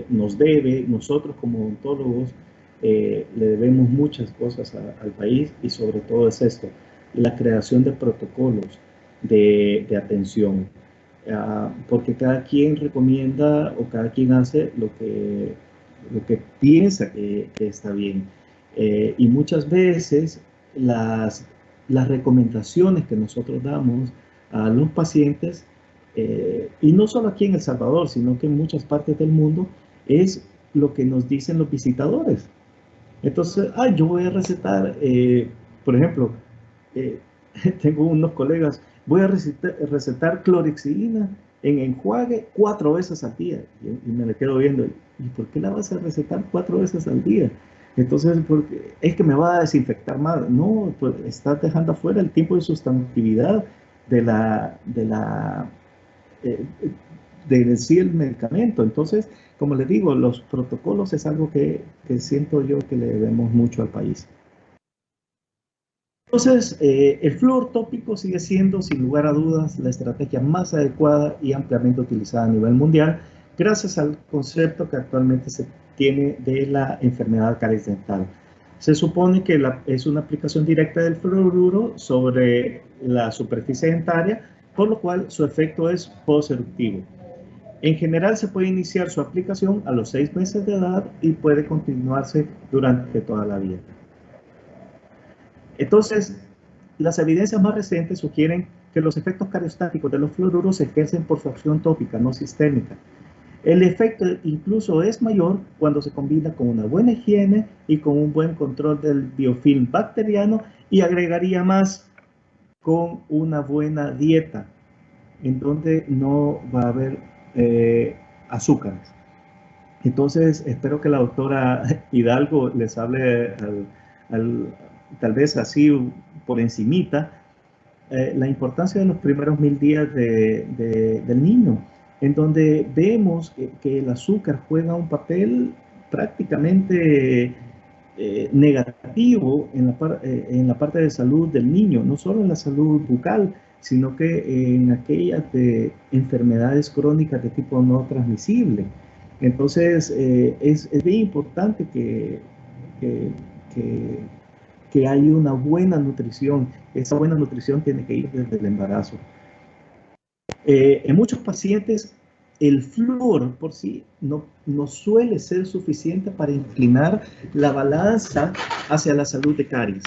nos debe, nosotros como odontólogos, le debemos muchas cosas al país, y sobre todo es esto, la creación de protocolos de atención, porque cada quien recomienda o cada quien hace lo que piensa que está bien, y muchas veces las recomendaciones que nosotros damos a los pacientes, y no solo aquí en El Salvador, sino que en muchas partes del mundo, es lo que nos dicen los visitadores. Entonces, yo voy a recetar, por ejemplo, tengo unos colegas, voy a recetar clorexidina en enjuague 4 veces al día. Y me le quedo viendo, ¿y por qué la vas a recetar 4 veces al día? Entonces, porque es que me va a desinfectar más. No, pues estás dejando afuera el tiempo de sustantividad de decir el medicamento. Entonces, como les digo, los protocolos es algo que siento yo que le debemos mucho al país. Entonces, el flúor tópico sigue siendo, sin lugar a dudas, la estrategia más adecuada y ampliamente utilizada a nivel mundial, gracias al concepto que actualmente se tiene de la enfermedad caries dental. Se supone que es una aplicación directa del fluoruro sobre la superficie dentaria, por lo cual su efecto es posteruptivo. En general, se puede iniciar su aplicación a los 6 meses de edad y puede continuarse durante toda la vida. Entonces, las evidencias más recientes sugieren que los efectos cariostáticos de los fluoruros se ejercen por su acción tópica, no sistémica. El efecto incluso es mayor cuando se combina con una buena higiene y con un buen control del biofilm bacteriano, y agregaría más con una buena dieta en donde no va a haber azúcares. Entonces, espero que la doctora Hidalgo les hable tal vez así por encimita, la importancia de los primeros 1000 días del niño, en donde vemos que el azúcar juega un papel prácticamente negativo en la parte de salud del niño, no solo en la salud bucal, sino que en aquellas de enfermedades crónicas de tipo no transmisible. Entonces, es bien importante que, que, que haya una buena nutrición. Esa buena nutrición tiene que ir desde el embarazo. En muchos pacientes, el flúor por sí no suele ser suficiente para inclinar la balanza hacia la salud de caries.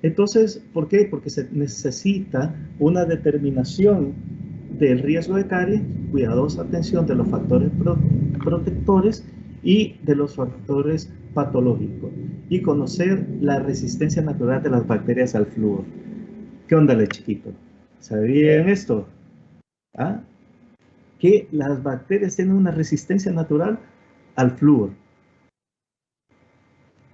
Entonces, ¿por qué? Porque se necesita una determinación del riesgo de caries, cuidadosa atención de los factores protectores y de los factores patológicos, y conocer la resistencia natural de las bacterias al flúor. ¿Qué onda, chiquito? ¿Sabían esto? ¿Ah? Que las bacterias tienen una resistencia natural al flúor.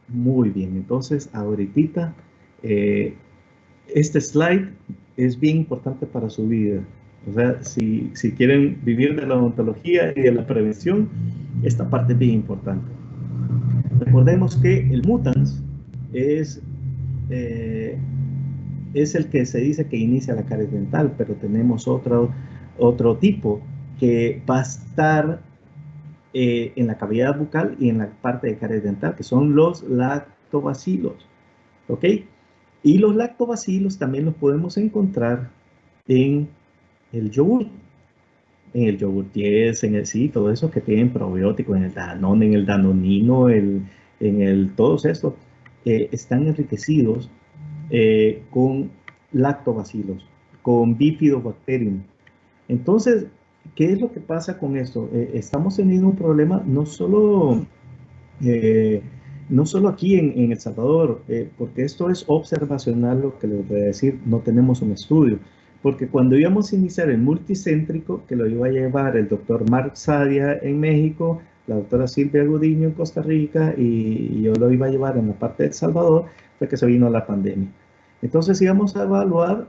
Muy bien, entonces ahorita este slide es bien importante para su vida. O sea, si quieren vivir de la odontología y de la prevención, esta parte es bien importante. Recordemos que el mutans es el que se dice que inicia la caries dental, pero tenemos otro tipo que va a estar en la cavidad bucal y en la parte de caries dental, que son los lactobacilos. ¿Ok? Y los lactobacilos también los podemos encontrar en el yogur. En el yogur 10, sí, todo eso que tienen probióticos, en el Danone, en el Danonino, todos estos están enriquecidos con lactobacilos, con bifidobacterium. Entonces, ¿qué es lo que pasa con esto? Estamos teniendo un problema no solo aquí en El Salvador, porque esto es observacional lo que les voy a decir, no tenemos un estudio. Porque cuando íbamos a iniciar el multicéntrico, que lo iba a llevar el doctor Mark Sadia en México, la doctora Silvia Gudiño en Costa Rica, y yo lo iba a llevar en la parte de El Salvador, fue que se vino la pandemia. Entonces íbamos a evaluar,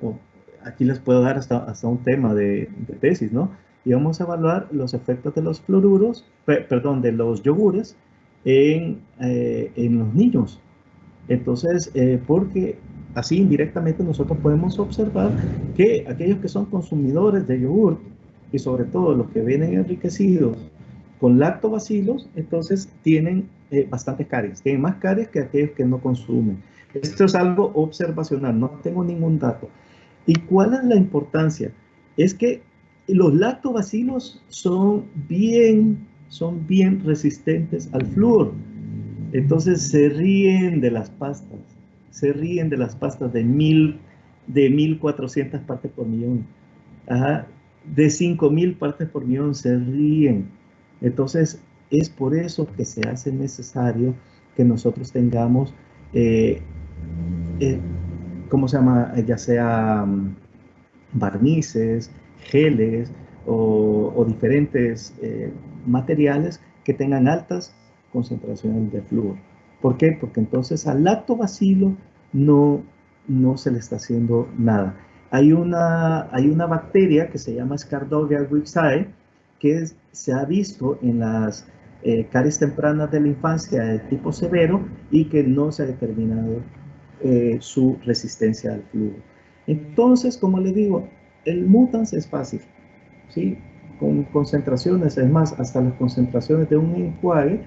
aquí les puedo dar hasta un tema de tesis, ¿no? Íbamos a evaluar los efectos de los fluoruros, de los yogures en los niños. Entonces, porque así indirectamente nosotros podemos observar que aquellos que son consumidores de yogur, y sobre todo los que vienen enriquecidos con lactobacilos, entonces tienen bastantes caries, tienen más caries que aquellos que no consumen. Esto es algo observacional, no tengo ningún dato. ¿Y cuál es la importancia? Es que los lactobacilos son bien resistentes al flúor. Entonces se ríen de las pastas, de 1400 partes por millón, de 5000 partes por millón se ríen. Entonces es por eso que se hace necesario que nosotros tengamos, ¿cómo se llama? Ya sea barnices, geles o diferentes materiales que tengan altas concentraciones de flúor. ¿Por qué? Porque entonces al lactobacilo no se le está haciendo nada. Hay una bacteria que se llama Scardogia wicksae, que se ha visto en las caries tempranas de la infancia de tipo severo y que no se ha determinado su resistencia al flúor. Entonces, como les digo, el mutans es fácil, ¿sí? Con concentraciones, es más, hasta las concentraciones de un enjuague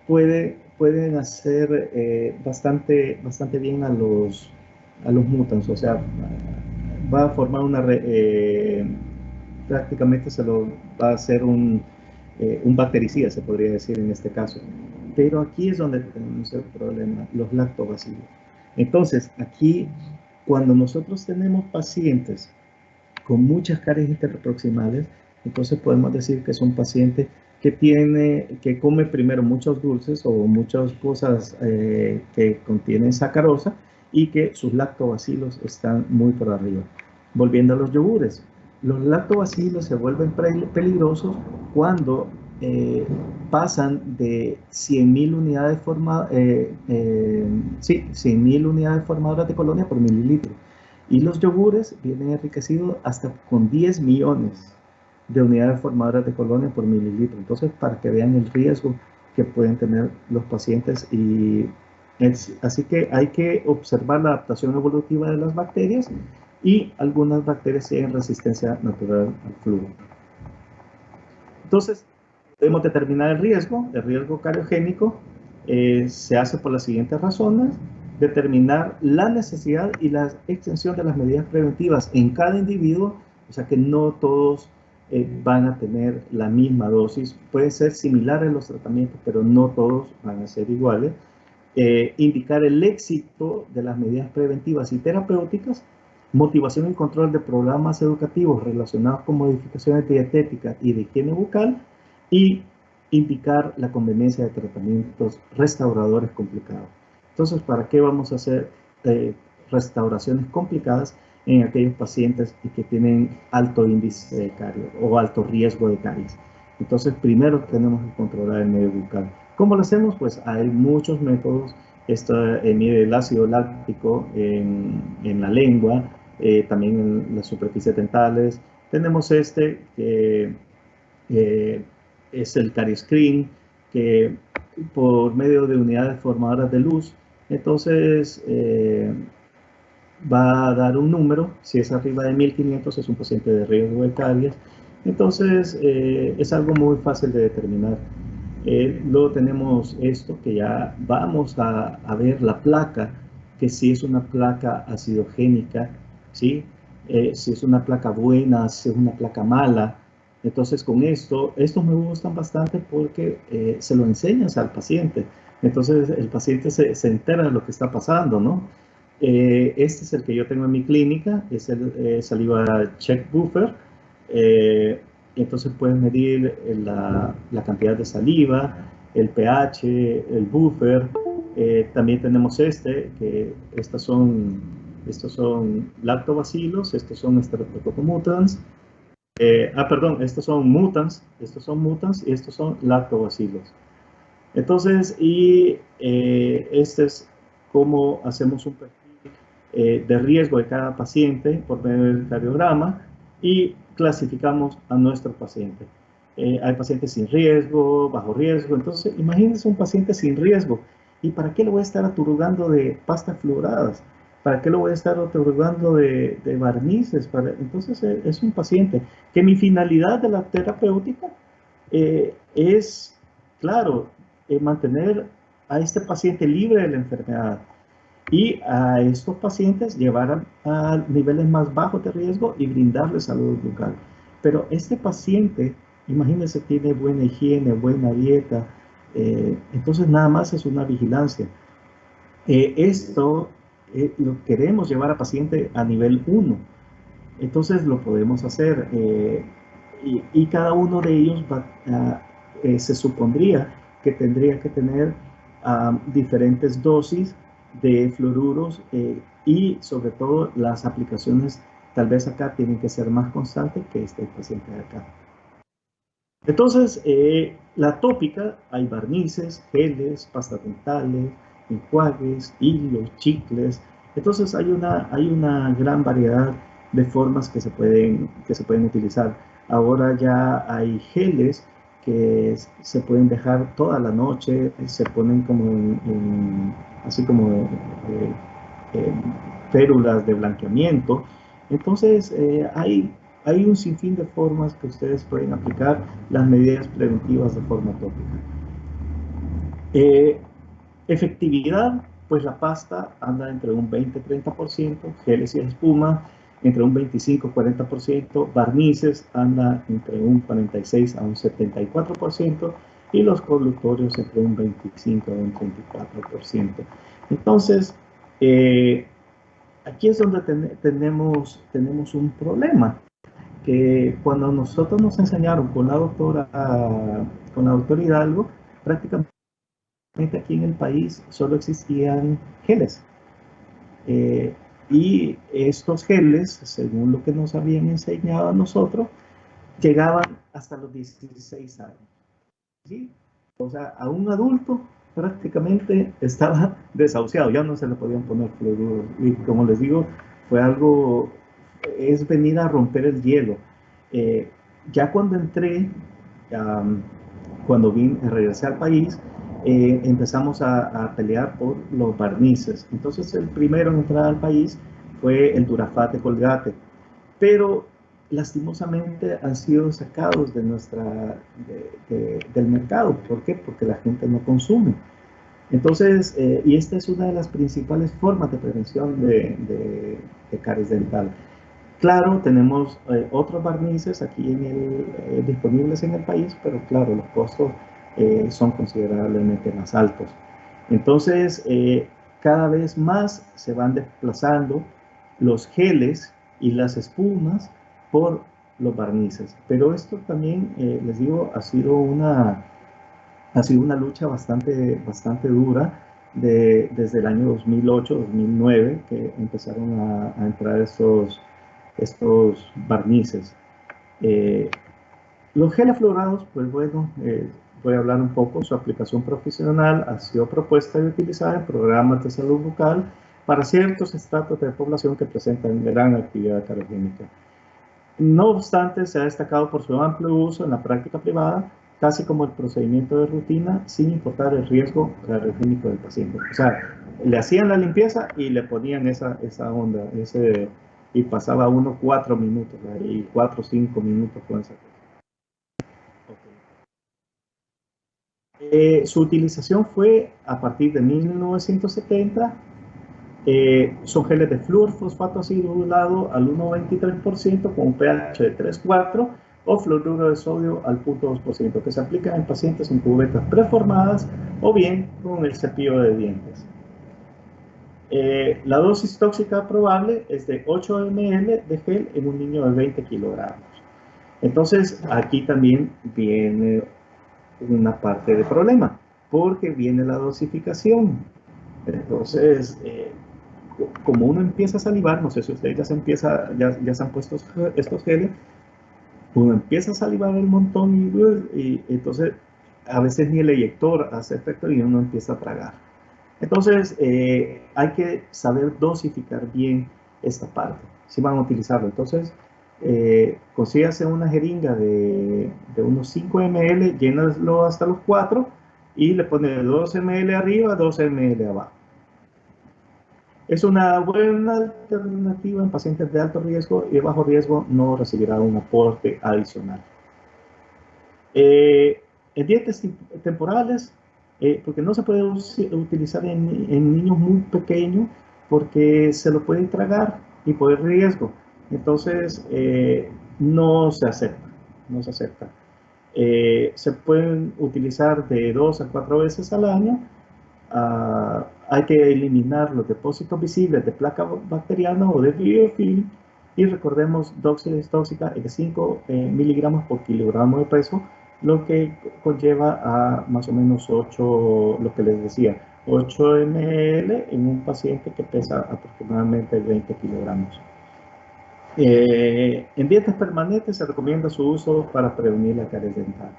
pueden hacer bastante bien a los mutans. O sea, va a formar prácticamente se lo va a hacer un bactericida, se podría decir en este caso. Pero aquí es donde tenemos el problema, los lactobacilos. Entonces, aquí, cuando nosotros tenemos pacientes con muchas caries interproximales, entonces podemos decir que es un paciente que come primero muchos dulces o muchas cosas que contienen sacarosa y que sus lactobacilos están muy por arriba. Volviendo a los yogures, los lactobacilos se vuelven peligrosos cuando pasan de 100.000 unidades formadoras, 100.000 unidades formadoras de colonia por mililitro. Y los yogures vienen enriquecidos hasta con 10 millones de unidades formadoras de colonia por mililitro. Entonces, para que vean el riesgo que pueden tener los pacientes. Así que hay que observar la adaptación evolutiva de las bacterias, y algunas bacterias tienen resistencia natural al flúor. Entonces, podemos determinar el riesgo cariogénico se hace por las siguientes razones: determinar la necesidad y la extensión de las medidas preventivas en cada individuo, o sea que no todos van a tener la misma dosis, pueden ser similares los tratamientos, pero no todos van a ser iguales. Indicar el éxito de las medidas preventivas y terapéuticas, motivación y control de programas educativos relacionados con modificaciones dietéticas y de higiene bucal, y indicar la conveniencia de tratamientos restauradores complicados. Entonces, ¿para qué vamos a hacer restauraciones complicadas en aquellos pacientes que tienen alto índice de caries o alto riesgo de caries? Entonces, primero tenemos que controlar el medio bucal. ¿Cómo lo hacemos? Pues hay muchos métodos. Mide el ácido láctico en la lengua, también en las superficies dentales. Tenemos que es el CarieScreen, que por medio de unidades formadoras de luz, entonces va a dar un número. Si es arriba de 1500 es un paciente de riesgo de caries. Entonces es algo muy fácil de determinar. Luego tenemos esto, que ya vamos a ver la placa, que si es una placa acidogénica, ¿sí? Si es una placa buena, si es una placa mala. Entonces, con estos me gustan bastante porque se lo enseñas al paciente. Entonces, el paciente se entera de lo que está pasando, ¿no? Este es el que yo tengo en mi clínica, es el saliva check buffer. Entonces, puedes medir la cantidad de saliva, el pH, el buffer. También tenemos que estos son lactobacilos, estos son Streptococcus mutans. Estos son mutans y estos son lactobacilos. Entonces, este es cómo hacemos un perfil de riesgo de cada paciente por medio del cardiograma, y clasificamos a nuestro paciente. Hay pacientes sin riesgo, bajo riesgo. Entonces, imagínense un paciente sin riesgo. ¿Y para qué lo voy a estar aturugando de pastas fluoradas? ¿Para qué lo voy a estar aturugando de barnices? Entonces, es un paciente que mi finalidad de la terapéutica es, claro, mantener a este paciente libre de la enfermedad, y a estos pacientes llevar a niveles más bajos de riesgo y brindarles salud bucal. Pero este paciente, imagínense, tiene buena higiene, buena dieta, entonces nada más es una vigilancia. Lo queremos llevar a paciente a nivel 1, entonces lo podemos hacer, y cada uno de ellos se supondría que tendría que tener diferentes dosis de fluoruros, y sobre todo las aplicaciones tal vez acá tienen que ser más constantes que este paciente de acá. Entonces, la tópica, hay barnices, geles, pastas dentales, enjuagues, hilos, chicles. Entonces hay una gran variedad de formas que se pueden utilizar. Ahora ya hay geles que se pueden dejar toda la noche, se ponen como así como férulas de blanqueamiento. Entonces hay un sinfín de formas que ustedes pueden aplicar las medidas preventivas de forma tópica. Efectividad, pues la pasta anda entre un 20-30%, geles y espuma entre un 25-40%, barnices anda entre un 46 a un 74%, y los colutorios entre un 25 a un 34%. Entonces, aquí es donde tenemos un problema, que cuando nosotros nos enseñaron con la doctora Hidalgo, prácticamente aquí en el país solo existían geles. Y estos geles, según lo que nos habían enseñado a nosotros, llegaban hasta los 16 años. ¿sí? O sea, a un adulto prácticamente estaba desahuciado, ya no se le podían poner fluoruro. Y como les digo, fue algo, es venir a romper el hielo. Ya cuando entré, cuando regresé al país, empezamos a pelear por los barnices. Entonces el primero en entrar al país fue el Durafate Colgate, pero lastimosamente han sido sacados de del mercado. ¿Por qué? Porque la gente no consume. Entonces, y esta es una de las principales formas de prevención de caries dental. Claro, tenemos otros barnices aquí disponibles en el país, pero claro, los costos son considerablemente más altos. Entonces, cada vez más se van desplazando los geles y las espumas por los barnices. Pero esto también, les digo, ha sido una lucha bastante dura desde el año 2008-2009 que empezaron a entrar estos barnices. Los geles fluorados, pues bueno, voy a hablar un poco. Su aplicación profesional ha sido propuesta y utilizada en programas de salud bucal para ciertos estratos de población que presentan gran actividad cariogénica. No obstante, se ha destacado por su amplio uso en la práctica privada, casi como el procedimiento de rutina, sin importar el riesgo cariogénico del paciente. O sea, le hacían la limpieza y le ponían esa onda, y pasaba uno 4 minutos, y 4 o 5 minutos con esa cosa. Su utilización fue a partir de 1970. Son geles de flúor fosfato acidulado al 1,23% con un pH de 3,4 o fluoruro de sodio al 0,2%, que se aplican en pacientes en cubetas preformadas o bien con el cepillo de dientes. La dosis tóxica probable es de 8 ml de gel en un niño de 20 kilogramos. Entonces, aquí también viene una parte del problema, porque viene la dosificación. Entonces, como uno empieza a salivar, no sé si ustedes ya se han puesto estos geles, uno empieza a salivar el montón y entonces a veces ni el eyector hace efecto y uno empieza a tragar. Entonces, hay que saber dosificar bien esta parte, si van a utilizarlo. Entonces, consígase una jeringa de unos 5 ml, llénalo hasta los 4 y le pone 2 ml arriba, 2 ml abajo. Es una buena alternativa en pacientes de alto riesgo y de bajo riesgo no recibirá un aporte adicional. En dientes temporales, porque no se puede utilizar en niños muy pequeños porque se lo pueden tragar y por riesgo. Entonces, no se acepta. Se pueden utilizar de 2 a 4 veces al año. Hay que eliminar los depósitos visibles de placa bacteriana o de biofilm y recordemos dosis tóxica de 5 miligramos por kilogramo de peso, lo que conlleva a más o menos 8, lo que les decía, 8 ml en un paciente que pesa aproximadamente 20 kilogramos. En dientes permanentes se recomienda su uso para prevenir la caries dental.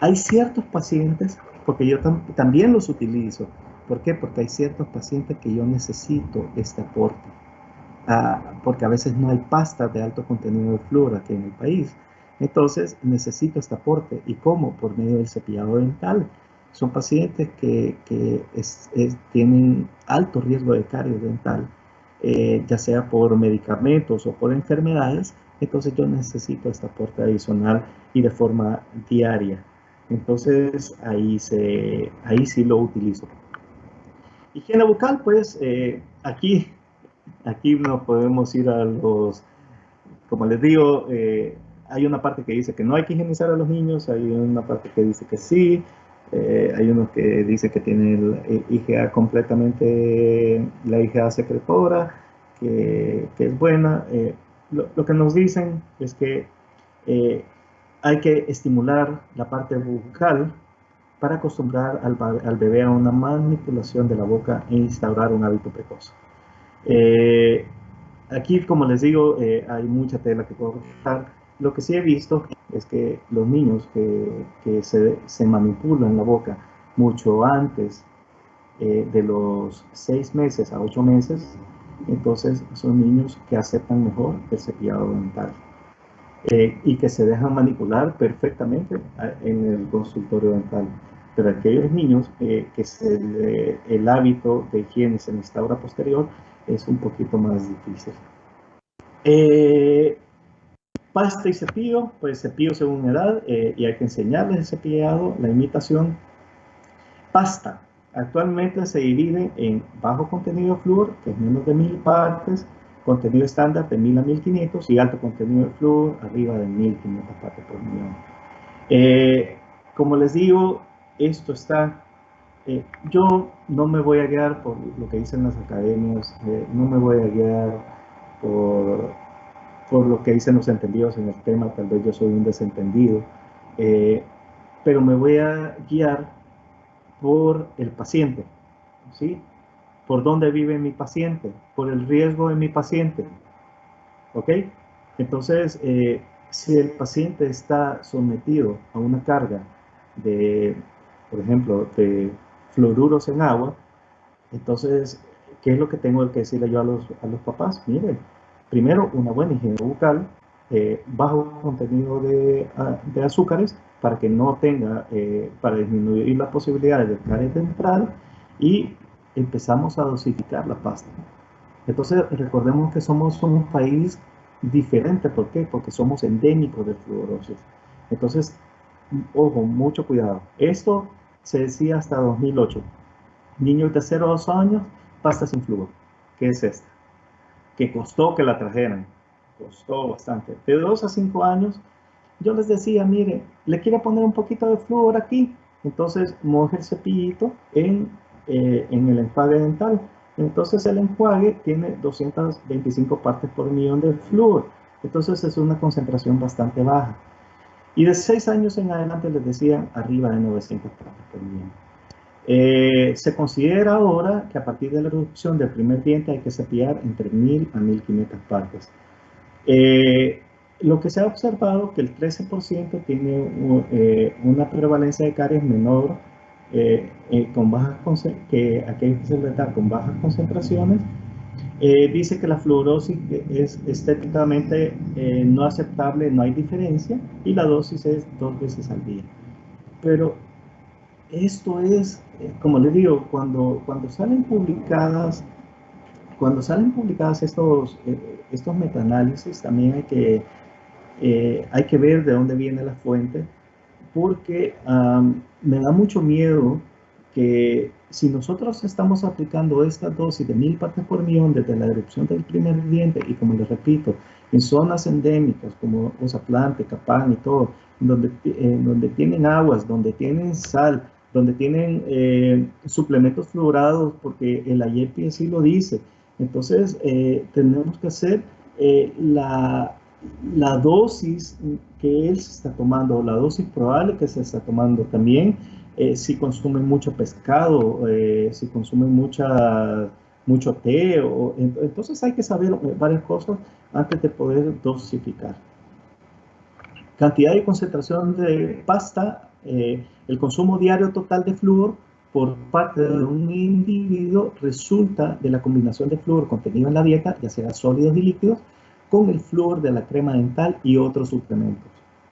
Hay ciertos pacientes, porque yo también los utilizo. ¿Por qué? Porque hay ciertos pacientes que yo necesito este aporte. Porque a veces no hay pastas de alto contenido de flúor aquí en el país. Entonces necesito este aporte. ¿Y cómo? Por medio del cepillado dental. Son pacientes que tienen alto riesgo de caries dental, ya sea por medicamentos o por enfermedades. Entonces yo necesito este aporte adicional y de forma diaria. Entonces ahí sí lo utilizo. Higiene bucal, pues aquí no podemos ir a los, como les digo, hay una parte que dice que no hay que higienizar a los niños, hay una parte que dice que sí, hay uno que dice que tiene el IGA completamente, la IGA secretora, que es buena. Lo que nos dicen es que hay que estimular la parte bucal para acostumbrar al bebé a una manipulación de la boca e instaurar un hábito precoz. Aquí, como les digo, hay mucha tela que puedo cortar. Lo que sí he visto es que los niños que se manipulan la boca mucho antes de los 6 meses a 8 meses, entonces son niños que aceptan mejor el cepillado dental y que se dejan manipular perfectamente en el consultorio dental. Pero aquellos niños que el hábito de higiene se instaura posterior es un poquito más difícil. Pasta y cepillo, pues cepillo según edad y hay que enseñarles el cepillado, la imitación. Pasta, actualmente se divide en bajo contenido de flúor, que es menos de 1000 partes, contenido estándar de 1000 a 1500 y alto contenido de flúor arriba de 1500 partes por millón. Como les digo, esto está, yo no me voy a guiar por lo que dicen las academias, no me voy a guiar por lo que dicen los entendidos en el tema, tal vez yo soy un desentendido, pero me voy a guiar por el paciente, ¿sí? Por dónde vive mi paciente, por el riesgo de mi paciente, ¿ok? Entonces, si el paciente está sometido a una carga de, por ejemplo, de fluoruros en agua, entonces, ¿qué es lo que tengo que decirle yo a los papás? Miren, primero, una buena higiene bucal, bajo contenido de azúcares, para que no tenga, para disminuir las posibilidades de caries dental, y empezamos a dosificar la pasta. Entonces, recordemos que somos un país diferente. ¿Por qué? Porque somos endémicos de fluorosis. Entonces, ojo, mucho cuidado. Esto se decía hasta 2008. Niños de 0 a 2 años, pasta sin flúor. ¿Qué es esta? Que costó que la trajeran. Costó bastante. De 2 a 5 años, yo les decía, mire, le quiero poner un poquito de flúor aquí. Entonces, moje el cepillito en el enjuague dental. Entonces, el enjuague tiene 225 partes por millón de flúor. Entonces, es una concentración bastante baja. Y de 6 años en adelante les decían arriba de 900 partes por millón. Se considera ahora que a partir de la reducción del primer diente hay que cepillar entre 1000 a 1500 partes. Lo que se ha observado que el 13% tiene una prevalencia de caries menor con bajas que aquellos que se les da con bajas concentraciones. Dice que la fluorosis es estéticamente no aceptable, no hay diferencia, y la dosis es 2 veces al día. Pero esto es, como les digo, cuando salen publicadas estos metaanálisis, también hay que ver de dónde viene la fuente, porque me da mucho miedo que si nosotros estamos aplicando esta dosis de 1000 partes por millón desde la erupción del primer diente, y como les repito, en zonas endémicas como Ozaplante, Capán y todo, donde tienen aguas, donde tienen sal, donde tienen suplementos fluorados, porque el IEPI así lo dice. Entonces, tenemos que hacer la dosis que él se está tomando, la dosis probable que se está tomando también, si consumen mucho pescado, si consumen mucho té, entonces hay que saber varias cosas antes de poder dosificar. Cantidad y concentración de pasta, el consumo diario total de flúor por parte de un individuo resulta de la combinación de flúor contenido en la dieta, ya sea sólidos y líquidos, con el flúor de la crema dental y otros suplementos.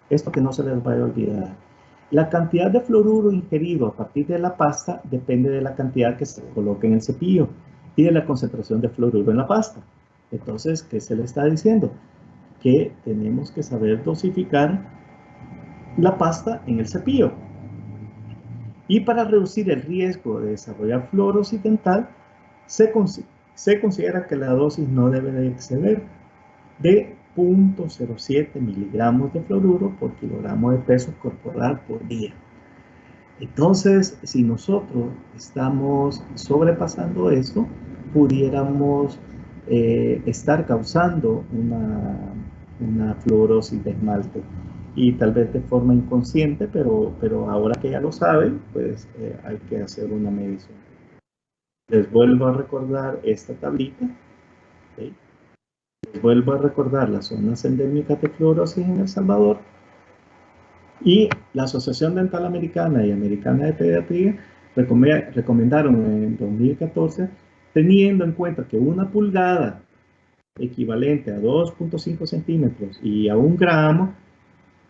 Esto que no se les vaya a olvidar. La cantidad de fluoruro ingerido a partir de la pasta depende de la cantidad que se coloque en el cepillo y de la concentración de fluoruro en la pasta. Entonces, ¿qué se le está diciendo? Que tenemos que saber dosificar la pasta en el cepillo. Y para reducir el riesgo de desarrollar fluorosis dental, se considera que la dosis no debe de exceder de 0.07 miligramos de fluoruro por kilogramo de peso corporal por día. Entonces, si nosotros estamos sobrepasando esto, pudiéramos estar causando una fluorosis de esmalte, y tal vez de forma inconsciente, pero ahora que ya lo saben, pues hay que hacer una medición. Les vuelvo a recordar esta tablita, ¿okay? Les vuelvo a recordar las zonas endémicas de fluorosis en El Salvador. Y la Asociación Dental Americana y Americana de Pediatría recomendaron en 2014, teniendo en cuenta que 1 pulgada equivalente a 2.5 centímetros y a 1 gramo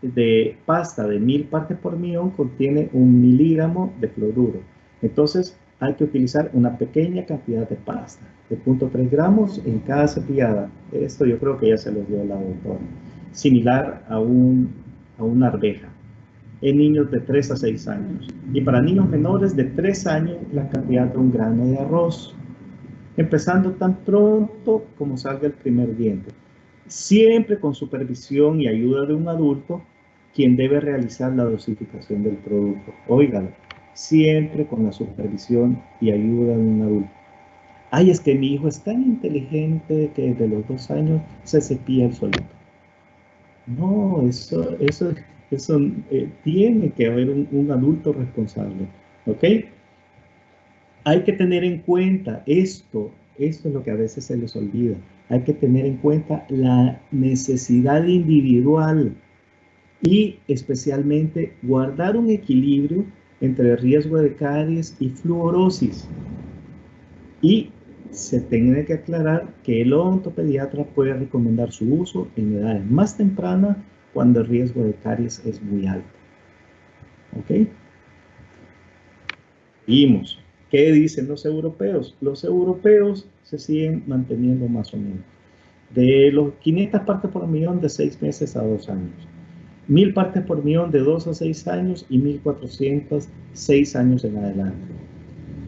de pasta de 1000 partes por millón contiene 1 miligramo de fluoruro. Entonces hay que utilizar una pequeña cantidad de pasta, de 0.3 gramos en cada cepillada. Esto yo creo que ya se los dio la doctora. Similar a una arveja. En niños de 3 a 6 años. Y para niños menores de 3 años, la cantidad de 1 grano de arroz. Empezando tan pronto como salga el primer diente. Siempre con supervisión y ayuda de un adulto, quien debe realizar la dosificación del producto. Óigalo, siempre con la supervisión y ayuda de un adulto. Ay, es que mi hijo es tan inteligente que desde los 2 años se cepilla el solito. No, eso tiene que haber un adulto responsable, ¿ok? Hay que tener en cuenta esto es lo que a veces se les olvida. Hay que tener en cuenta la necesidad individual y especialmente guardar un equilibrio entre el riesgo de caries y fluorosis. Y se tiene que aclarar que el odontopediatra puede recomendar su uso en edades más tempranas cuando el riesgo de caries es muy alto. ¿Ok? Seguimos. ¿Qué dicen los europeos? Los europeos se siguen manteniendo más o menos. De los 500 partes por millón de 6 meses a 2 años. 1000 partes por millón de 2 a 6 años y 1400 6 años en adelante.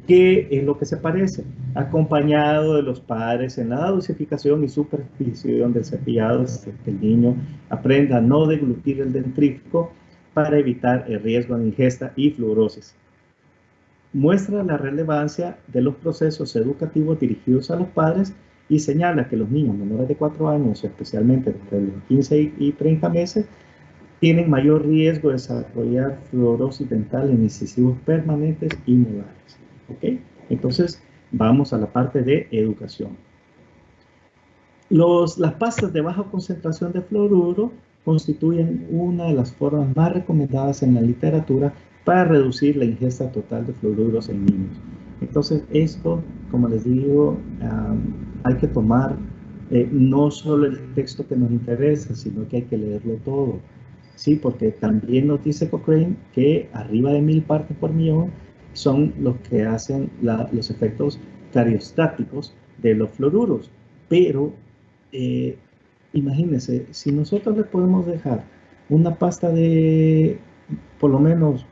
¿Qué es lo que se parece? Acompañado de los padres en la dosificación y supervisión del cepillado, que el niño aprenda a no deglutir el dentrífico para evitar el riesgo de ingesta y fluorosis. Muestra la relevancia de los procesos educativos dirigidos a los padres y señala que los niños menores de 4 años, especialmente entre los 15 y 30 meses, tienen mayor riesgo de desarrollar fluorosis dental en incisivos permanentes y molares. ¿Ok? Entonces, vamos a la parte de educación. Las pastas de baja concentración de fluoruro constituyen una de las formas más recomendadas en la literatura para reducir la ingesta total de fluoruros en niños. Entonces, esto, como les digo, hay que tomar no solo el texto que nos interesa, sino que hay que leerlo todo. Sí, porque también nos dice Cochrane que arriba de 1000 partes por millón son los que hacen los efectos cariostáticos de los fluoruros. Pero imagínense, si nosotros le podemos dejar una pasta de, por lo menos,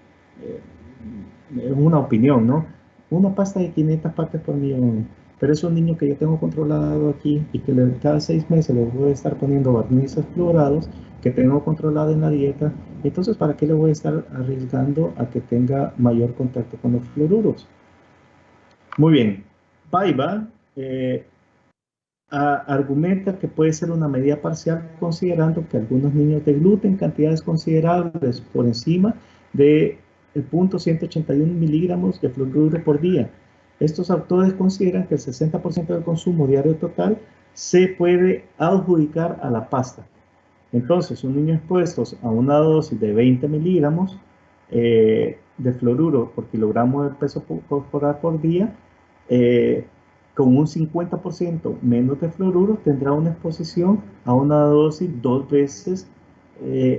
una opinión, ¿no? Una pasta de 500 partes por millón, pero es un niño que yo tengo controlado aquí y que cada 6 meses le voy a estar poniendo barnices fluorados, que tengo controlado en la dieta, entonces ¿para qué le voy a estar arriesgando a que tenga mayor contacto con los fluoruros? Muy bien, Paiva argumenta que puede ser una medida parcial considerando que algunos niños degluten cantidades considerables por encima de el 0.181 miligramos de fluoruro por día. Estos autores consideran que el 60% del consumo diario total se puede adjudicar a la pasta. Entonces, un niño expuesto a una dosis de 20 miligramos de fluoruro por kilogramo de peso corporal por día, con un 50% menos de fluoruro, tendrá una exposición a una dosis 2 veces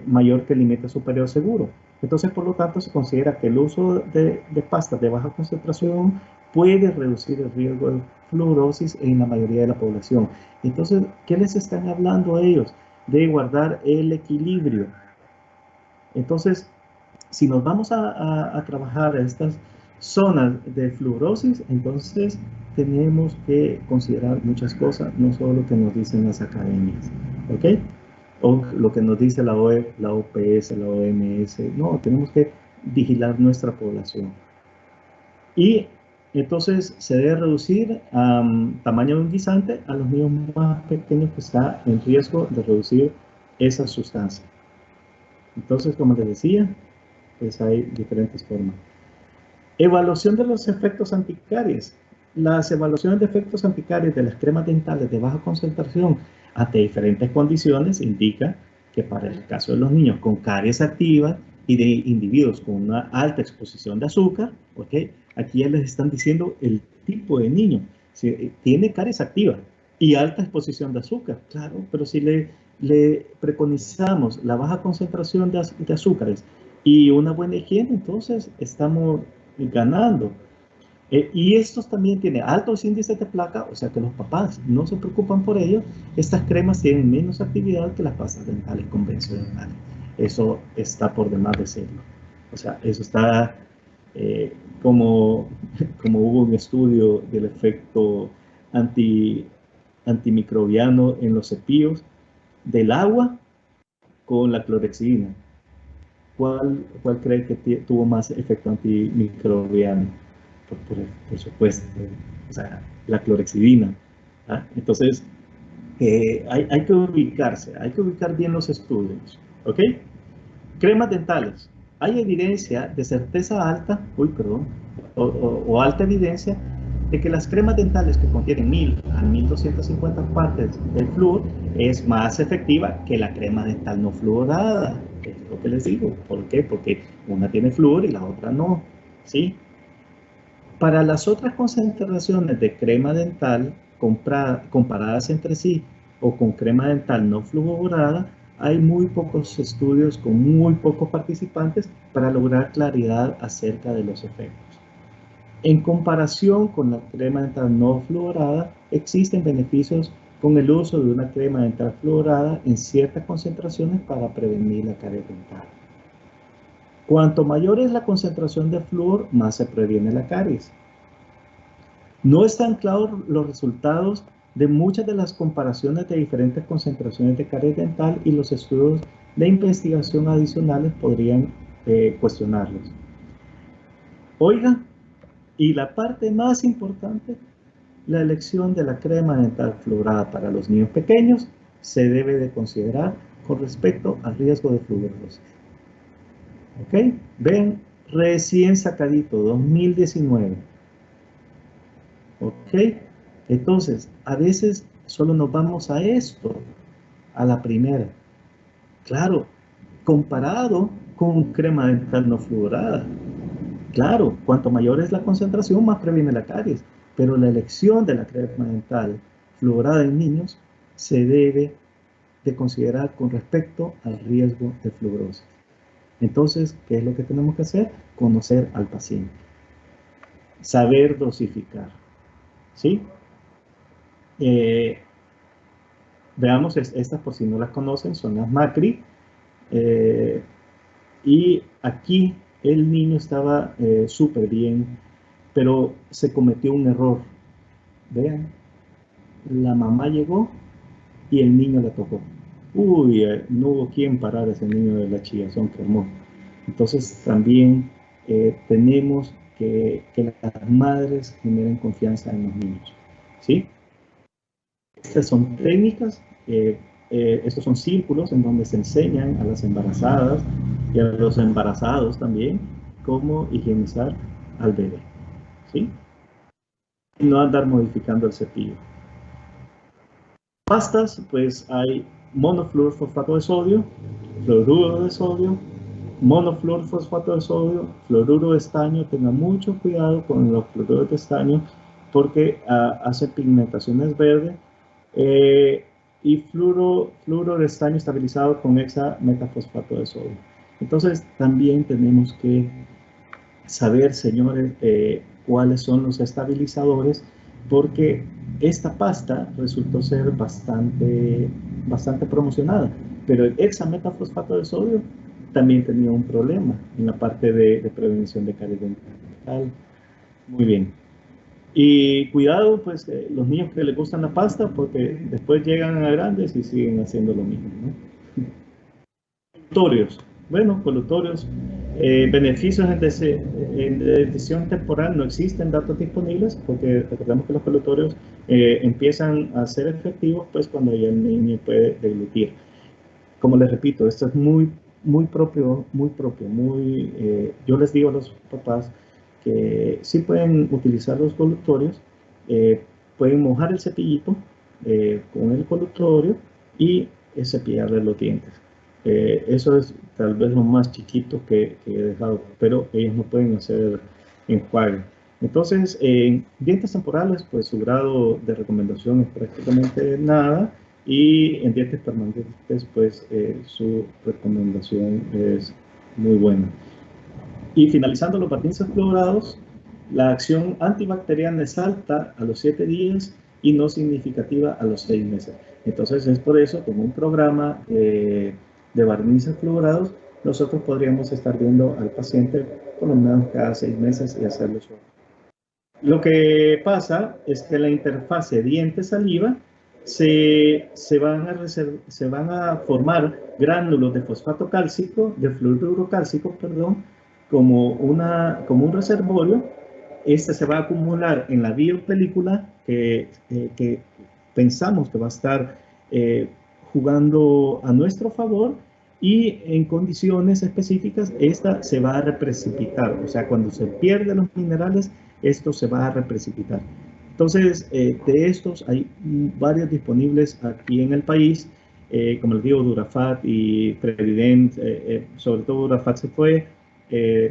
mayor que el límite superior seguro. Entonces, por lo tanto, se considera que el uso de pastas de baja concentración puede reducir el riesgo de fluorosis en la mayoría de la población. Entonces, ¿qué les están hablando a ellos? De guardar el equilibrio. Entonces, si nos vamos a trabajar estas zonas de fluorosis, entonces tenemos que considerar muchas cosas, no solo lo que nos dicen las academias, ¿ok? O lo que nos dice la OPS, la OMS, no, tenemos que vigilar nuestra población. Y entonces se debe reducir tamaño de un guisante a los niños más pequeños que está en riesgo de reducir esa sustancia. Entonces, como les decía, pues hay diferentes formas. Evaluación de los efectos anticaries. Las evaluaciones de efectos anticaries de las cremas dentales de baja concentración ante diferentes condiciones indica que para el caso de los niños con caries activas y de individuos con una alta exposición de azúcar, ¿ok? Aquí ya les están diciendo el tipo de niño. Si tiene caries activa y alta exposición de azúcar, claro, pero si le preconizamos la baja concentración de azúcares y una buena higiene, entonces estamos ganando. Y estos también tienen altos índices de placa, o sea que los papás no se preocupan por ello. Estas cremas tienen menos actividad que las pastas dentales convencionales. Eso está por demás decirlo. O sea, eso está como hubo un estudio del efecto antimicrobiano en los cepillos del agua con la clorexidina. ¿Cuál cree que tuvo más efecto antimicrobiano? Por supuesto, o sea, la clorexidina. ¿Ah? Entonces, hay que ubicar bien los estudios, ¿ok? Cremas dentales. Hay evidencia de certeza alta, o alta evidencia de que las cremas dentales que contienen 1000 a 1250 partes del flúor es más efectiva que la crema dental no fluorada. Es lo que les digo. ¿Por qué? Porque una tiene flúor y la otra no, ¿sí? Para las otras concentraciones de crema dental comparadas entre sí o con crema dental no fluorada, hay muy pocos estudios con muy pocos participantes para lograr claridad acerca de los efectos. En comparación con la crema dental no fluorada, existen beneficios con el uso de una crema dental fluorada en ciertas concentraciones para prevenir la caries dental. Cuanto mayor es la concentración de flúor, más se previene la caries. No están claros los resultados de muchas de las comparaciones de diferentes concentraciones de caries dental y los estudios de investigación adicionales podrían cuestionarlos. Oiga, y la parte más importante, la elección de la crema dental fluorada para los niños pequeños se debe de considerar con respecto al riesgo de fluorosis. ¿Ok? Ven, recién sacadito, 2019. ¿Ok? Entonces, a veces solo nos vamos a esto, a la primera. Claro, comparado con crema dental no fluorada. Claro, cuanto mayor es la concentración, más previene la caries. Pero la elección de la crema dental fluorada en niños se debe de considerar con respecto al riesgo de fluorosis. Entonces, ¿qué es lo que tenemos que hacer? Conocer al paciente. Saber dosificar. ¿Sí? Veamos, estas por si no las conocen, son las Macri. Y aquí el niño estaba súper bien, pero se cometió un error. Vean, la mamá llegó y el niño la tocó. Uy, no hubo quien parar a ese niño de la chillazón que armó. Entonces también tenemos que las madres generen confianza en los niños. ¿Sí? Estas son técnicas, estos son círculos en donde se enseñan a las embarazadas y a los embarazados también cómo higienizar al bebé, ¿sí? Y no andar modificando el cepillo. Pastas, pues hay monofluorfosfato de sodio, fluoruro de sodio, monofluorfosfato de sodio, fluoruro de estaño. Tengan mucho cuidado con los fluoruros de estaño porque hacen pigmentaciones verdes. Y fluoro de estaño estabilizado con hexametafosfato de sodio. Entonces también tenemos que saber, señores, cuáles son los estabilizadores, porque esta pasta resultó ser bastante promocionada, pero el hexametafosfato de sodio también tenía un problema en la parte de prevención de caries dental. Muy bien. Y cuidado, pues, los niños que les gustan la pasta, porque después llegan a grandes y siguen haciendo lo mismo, ¿no? Colutorios. Bueno, colutorios, beneficios en decisión temporal no existen datos disponibles, porque recordemos que los colutorios empiezan a ser efectivos, pues, cuando ya el niño puede deglutir. Como les repito, esto es muy propio. Yo les digo a los papás que sí pueden utilizar los colutorios, pueden mojar el cepillito con el colutorio y cepillarle los dientes. Eso es tal vez lo más chiquito que he dejado, pero ellos no pueden hacer enjuague. Entonces, en dientes temporales, pues su grado de recomendación es prácticamente nada, y en dientes permanentes, pues su recomendación es muy buena. Y finalizando los barnices fluorados, la acción antibacteriana es alta a los 7 días y no significativa a los 6 meses. Entonces es por eso, con un programa de barnices fluorados, nosotros podríamos estar viendo al paciente por lo menos cada 6 meses y hacerlo suave. Lo que pasa es que la interfase diente-saliva se van a formar gránulos de fosfato cálcico, de fluoruro cálcico, perdón, como un reservorio. Este se va a acumular en la biopelícula que pensamos que va a estar jugando a nuestro favor, y en condiciones específicas esta se va a reprecipitar. O sea, cuando se pierden los minerales, esto se va a reprecipitar. Entonces, de estos hay varios disponibles aquí en el país, como les digo, Durafat y Prevident, sobre todo Durafat se fue.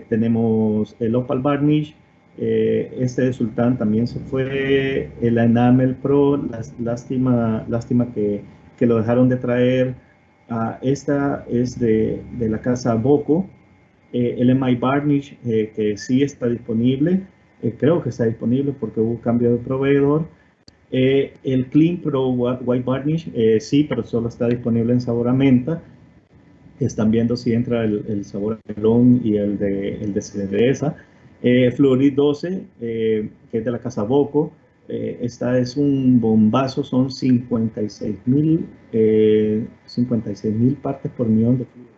Tenemos el Opal Varnish, este de Sultan también se fue, el Enamel Pro, lástima que lo dejaron de traer. Esta es de la casa Boco, el MI Varnish, que sí está disponible, creo que está disponible porque hubo cambio de proveedor. El Clean Pro White Varnish, sí, pero solo está disponible en sabor a menta. Están viendo si entra el sabor a melón y el de cereza. Fluorid 12, que es de la casa Boco. Esta es un bombazo, son 56,000 partes por millón de fluido.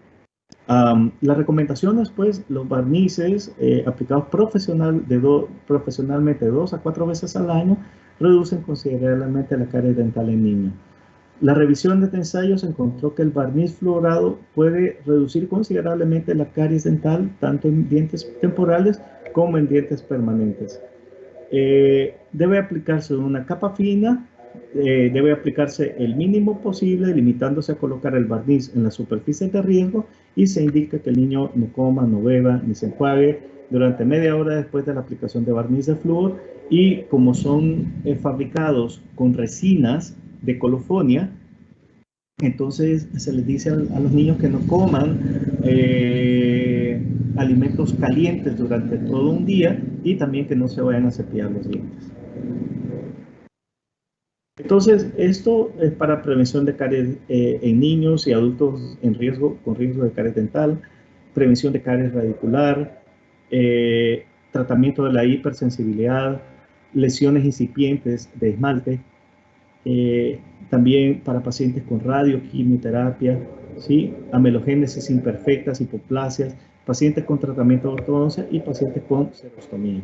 Las recomendaciones, pues, los barnices aplicados profesionalmente 2 a 4 veces al año reducen considerablemente la caries dental en niños. La revisión de este ensayo se encontró que el barniz fluorado puede reducir considerablemente la caries dental, tanto en dientes temporales como en dientes permanentes. Debe aplicarse una capa fina, debe aplicarse el mínimo posible, limitándose a colocar el barniz en las superficies de riesgo, y se indica que el niño no coma, no beba, ni se enjuague durante media hora después de la aplicación de barniz de flúor. Y como son fabricados con resinas de colofonia, entonces se les dice a los niños que no coman alimentos calientes durante todo un día, y también que no se vayan a cepillar los dientes. Entonces, esto es para prevención de caries en niños y adultos con riesgo de caries dental, prevención de caries radicular, tratamiento de la hipersensibilidad, lesiones incipientes de esmalte, también para pacientes con radioquimioterapia, ¿sí? Amelogénesis imperfectas, hipoplasias, pacientes con tratamiento de ortodoncia y pacientes con serostomía.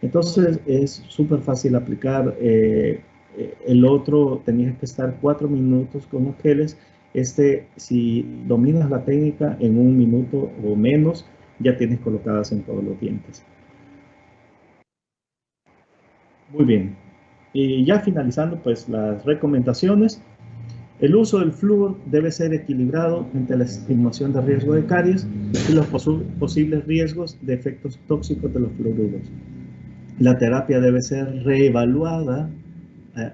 Entonces es súper fácil aplicar. El otro tenías que estar 4 minutos con los geles. Si dominas la técnica, en 1 minuto o menos ya tienes colocadas en todos los dientes. Muy bien. Y ya finalizando, pues, las recomendaciones. El uso del flúor debe ser equilibrado entre la estimación de riesgo de caries y los posibles riesgos de efectos tóxicos de los fluoruros. La terapia debe ser reevaluada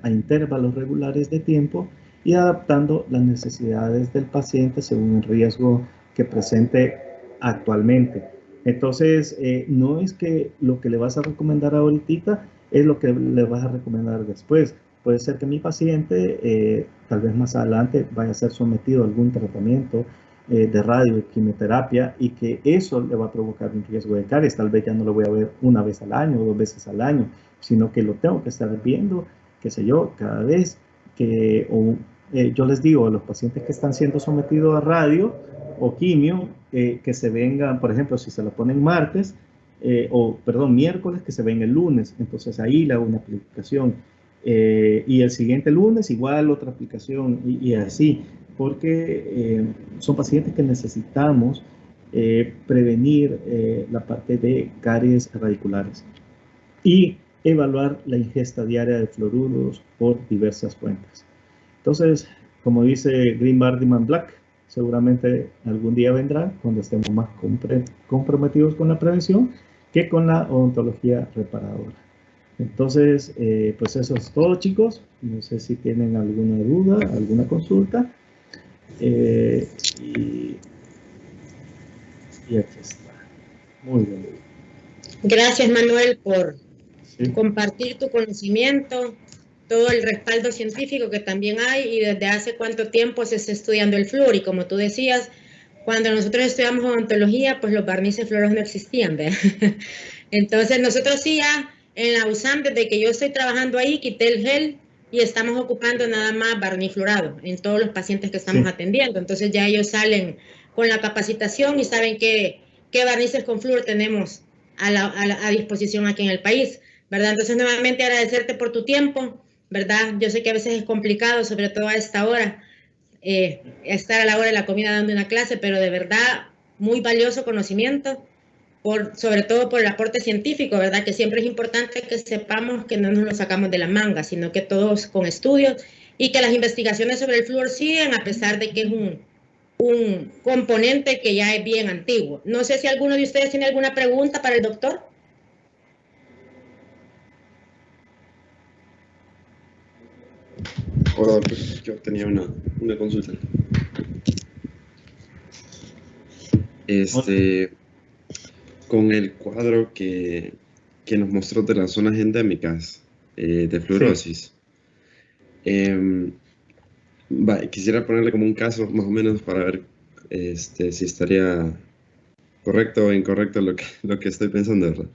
a intervalos regulares de tiempo y adaptando las necesidades del paciente según el riesgo que presente actualmente. Entonces, no es que lo que le vas a recomendar ahorita es lo que le vas a recomendar después. Puede ser que mi paciente, tal vez más adelante, vaya a ser sometido a algún tratamiento de radioquimioterapia, y que eso le va a provocar un riesgo de caries. Tal vez ya no lo voy a ver 1 vez al año o 2 veces al año, sino que lo tengo que estar viendo, qué sé yo, cada vez que, yo les digo a los pacientes que están siendo sometidos a radio o quimio, que se vengan, por ejemplo, si se lo ponen martes, miércoles, que se venga el lunes. Entonces ahí le hago una aplicación. Y el siguiente lunes igual otra aplicación, y así, porque son pacientes que necesitamos prevenir la parte de caries radiculares y evaluar la ingesta diaria de fluoruros por diversas fuentes. Entonces, como dice Green, Bardiman, Black, seguramente algún día vendrá cuando estemos más comprometidos con la prevención que con la odontología reparadora. Entonces, pues eso es todo, chicos. No sé si tienen alguna duda, alguna consulta. Y aquí está. Muy bien. Gracias, Manuel, por Sí. compartir tu conocimiento, todo el respaldo científico que también hay y desde hace cuánto tiempo se está estudiando el flúor. Y como tú decías, cuando nosotros estudiamos odontología, pues los barnices fluoros no existían, ¿verdad? Entonces nosotros sí ya en la USAM, desde que yo estoy trabajando ahí, quité el gel y estamos ocupando nada más barniz fluorado en todos los pacientes que estamos atendiendo. Entonces ya ellos salen con la capacitación y saben qué barnices con flúor tenemos a disposición aquí en el país, ¿verdad? Entonces nuevamente agradecerte por tu tiempo, ¿verdad? Yo sé que a veces es complicado, sobre todo a esta hora, estar a la hora de la comida dando una clase, pero de verdad muy valioso conocimiento, sobre todo por el aporte científico, ¿verdad? Que siempre es importante que sepamos que no nos lo sacamos de la manga, sino que todos con estudios y que las investigaciones sobre el flúor siguen a pesar de que es un componente que ya es bien antiguo. No sé si alguno de ustedes tiene alguna pregunta para el doctor. Hola, doctor. Yo tenía una consulta. Con el cuadro que nos mostró de las zonas endémicas de fluorosis, quisiera ponerle como un caso más o menos para ver si estaría correcto o incorrecto lo que estoy pensando, ¿verdad?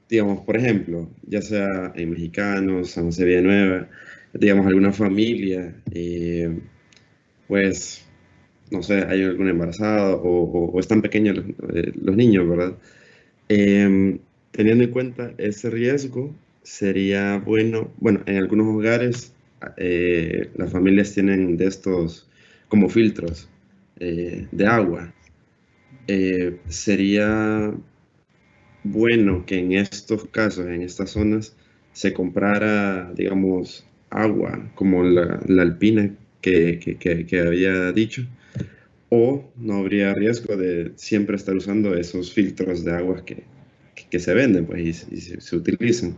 Digamos, por ejemplo, ya sea en Mexicanos, San José Villanueva, digamos, alguna familia, pues, no sé, hay algún embarazado o están pequeños los niños, ¿verdad? Teniendo en cuenta ese riesgo, sería bueno, en algunos hogares las familias tienen de estos como filtros de agua. Sería bueno que en estos casos, en estas zonas, se comprara, digamos, agua como la alpina que había dicho, o no habría riesgo de siempre estar usando esos filtros de agua que se venden pues, y se utilizan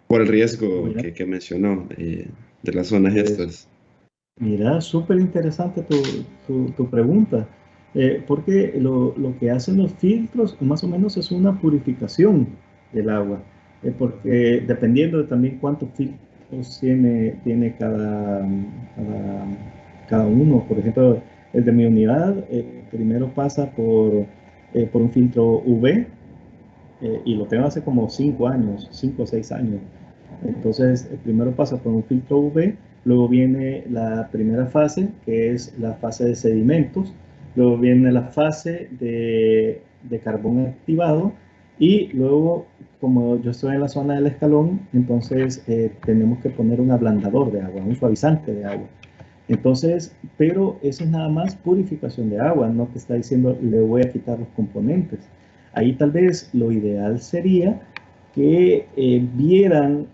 por el riesgo que mencionó de las zonas estas. Mira, súper interesante tu pregunta, porque lo que hacen los filtros más o menos es una purificación del agua, porque dependiendo de también cuántos filtros tiene cada uno. Por ejemplo, el de mi unidad primero pasa por un filtro UV, y lo tengo hace como 5 o 6 años. Entonces, primero pasa por un filtro UV, luego viene la primera fase, que es la fase de sedimentos, luego viene la fase de carbón activado, y luego, como yo estoy en la zona del escalón, entonces tenemos que poner un ablandador de agua, un suavizante de agua. Entonces, pero eso es nada más purificación de agua, no te está diciendo le voy a quitar los componentes. Ahí tal vez lo ideal sería que vieran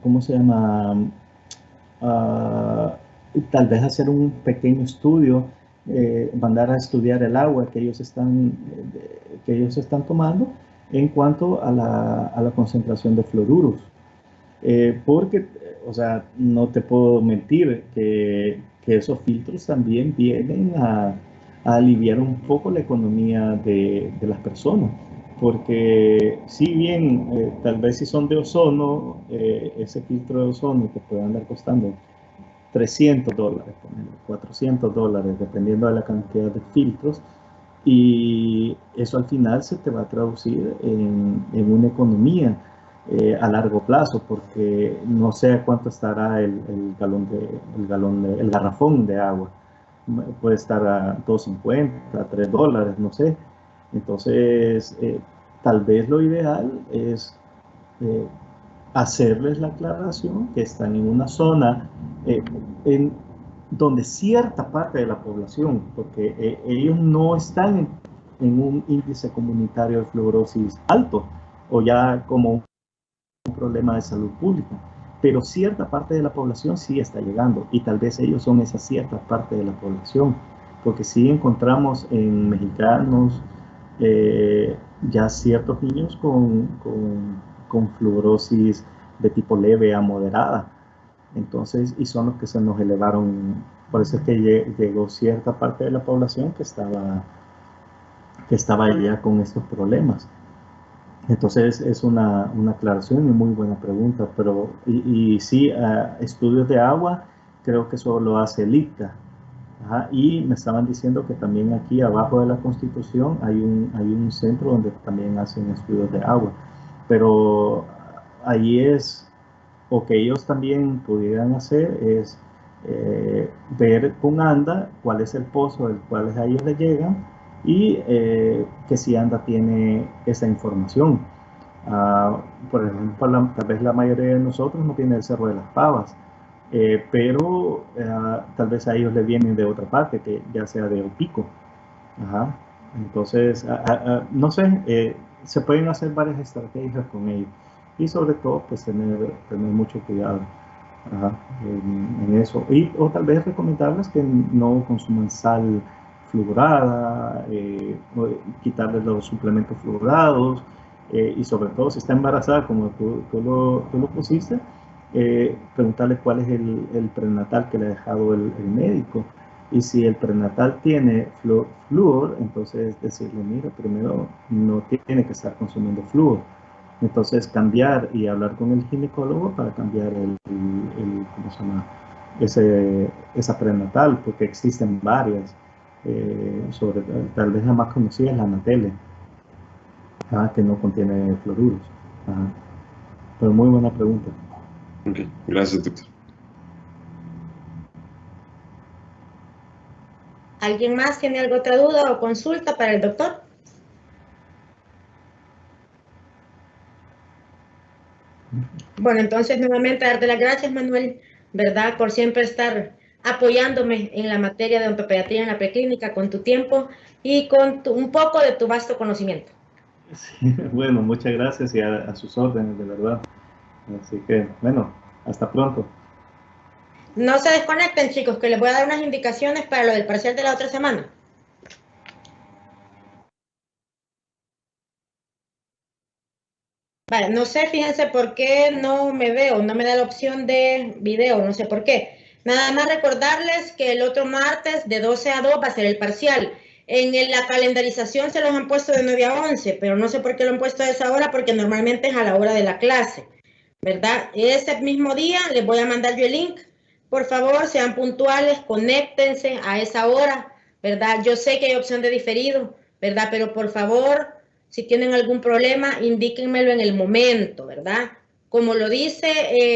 ¿cómo se llama? Tal vez hacer un pequeño estudio, mandar a estudiar el agua que ellos están tomando en cuanto a la concentración de fluoruros. Porque, o sea, no te puedo mentir que esos filtros también vienen a aliviar un poco la economía de las personas. Porque si bien tal vez si son de ozono, ese filtro de ozono te puede andar costando $300, $400, dependiendo de la cantidad de filtros, y eso al final se te va a traducir en una economía a largo plazo, porque no sé a cuánto estará el garrafón de agua. Puede estar a $2.50, $3, no sé. Entonces, tal vez lo ideal es hacerles la aclaración que están en una zona donde cierta parte de la población, porque ellos no están en un índice comunitario de fluorosis alto o ya como un problema de salud pública. pero cierta parte de la población sí está llegando, y tal vez ellos son esa cierta parte de la población, porque sí encontramos en mexicanos ya ciertos niños con fluorosis de tipo leve a moderada. Entonces, y son los que se nos elevaron, por eso es que llegó cierta parte de la población que estaba ya con estos problemas. Entonces, es una aclaración y muy buena pregunta, pero, y sí, estudios de agua, creo que eso lo hace el ICTA. Ajá, y me estaban diciendo que también aquí abajo de la Constitución hay un centro donde también hacen estudios de agua, pero ahí es, o que ellos también pudieran hacer es ver con ANDA cuál es el pozo del cual a ellos les llegan y que si ANDA tiene esa información. Por ejemplo, tal vez la mayoría de nosotros no tiene el Cerro de las Pavas, pero tal vez a ellos le vienen de otra parte, que ya sea de Opico. Ajá. Entonces, no sé, se pueden hacer varias estrategias con ellos y sobre todo pues tener mucho cuidado, ajá, en eso. O tal vez recomendarles que no consuman sal fluorada, quitarles los suplementos fluorados, y sobre todo si está embarazada, como tú lo pusiste, preguntarle cuál es el prenatal que le ha dejado el médico. Y si el prenatal tiene flúor, entonces decirle, mira, primero no tiene que estar consumiendo flúor. Entonces cambiar y hablar con el ginecólogo para cambiar ¿cómo se llama? Esa prenatal, porque existen varias. Tal vez la más conocida es la Natele, que no contiene fluoruros. Pero muy buena pregunta. Ok, gracias, doctor. ¿Alguien más tiene alguna otra duda o consulta para el doctor? Bueno, entonces nuevamente darte las gracias, Manuel, ¿verdad? Por siempre estar apoyándome en la materia de odontopediatría en la preclínica con tu tiempo y con un poco de tu vasto conocimiento. Sí, bueno, muchas gracias y a sus órdenes, de verdad. Así que, bueno, hasta pronto. No se desconecten, chicos, que les voy a dar unas indicaciones para lo del parcial de la otra semana. Vale, no sé, fíjense por qué no me veo, no me da la opción de video, no sé por qué. Nada más recordarles que el otro martes de 12 a 2 va a ser el parcial. En la calendarización se los han puesto de 9 a 11, pero no sé por qué lo han puesto a esa hora, porque normalmente es a la hora de la clase, ¿verdad? Ese mismo día les voy a mandar yo el link. Por favor, sean puntuales, conéctense a esa hora, ¿verdad? Yo sé que hay opción de diferido, ¿verdad? Pero por favor, si tienen algún problema, indíquenmelo en el momento, ¿verdad? Como lo dice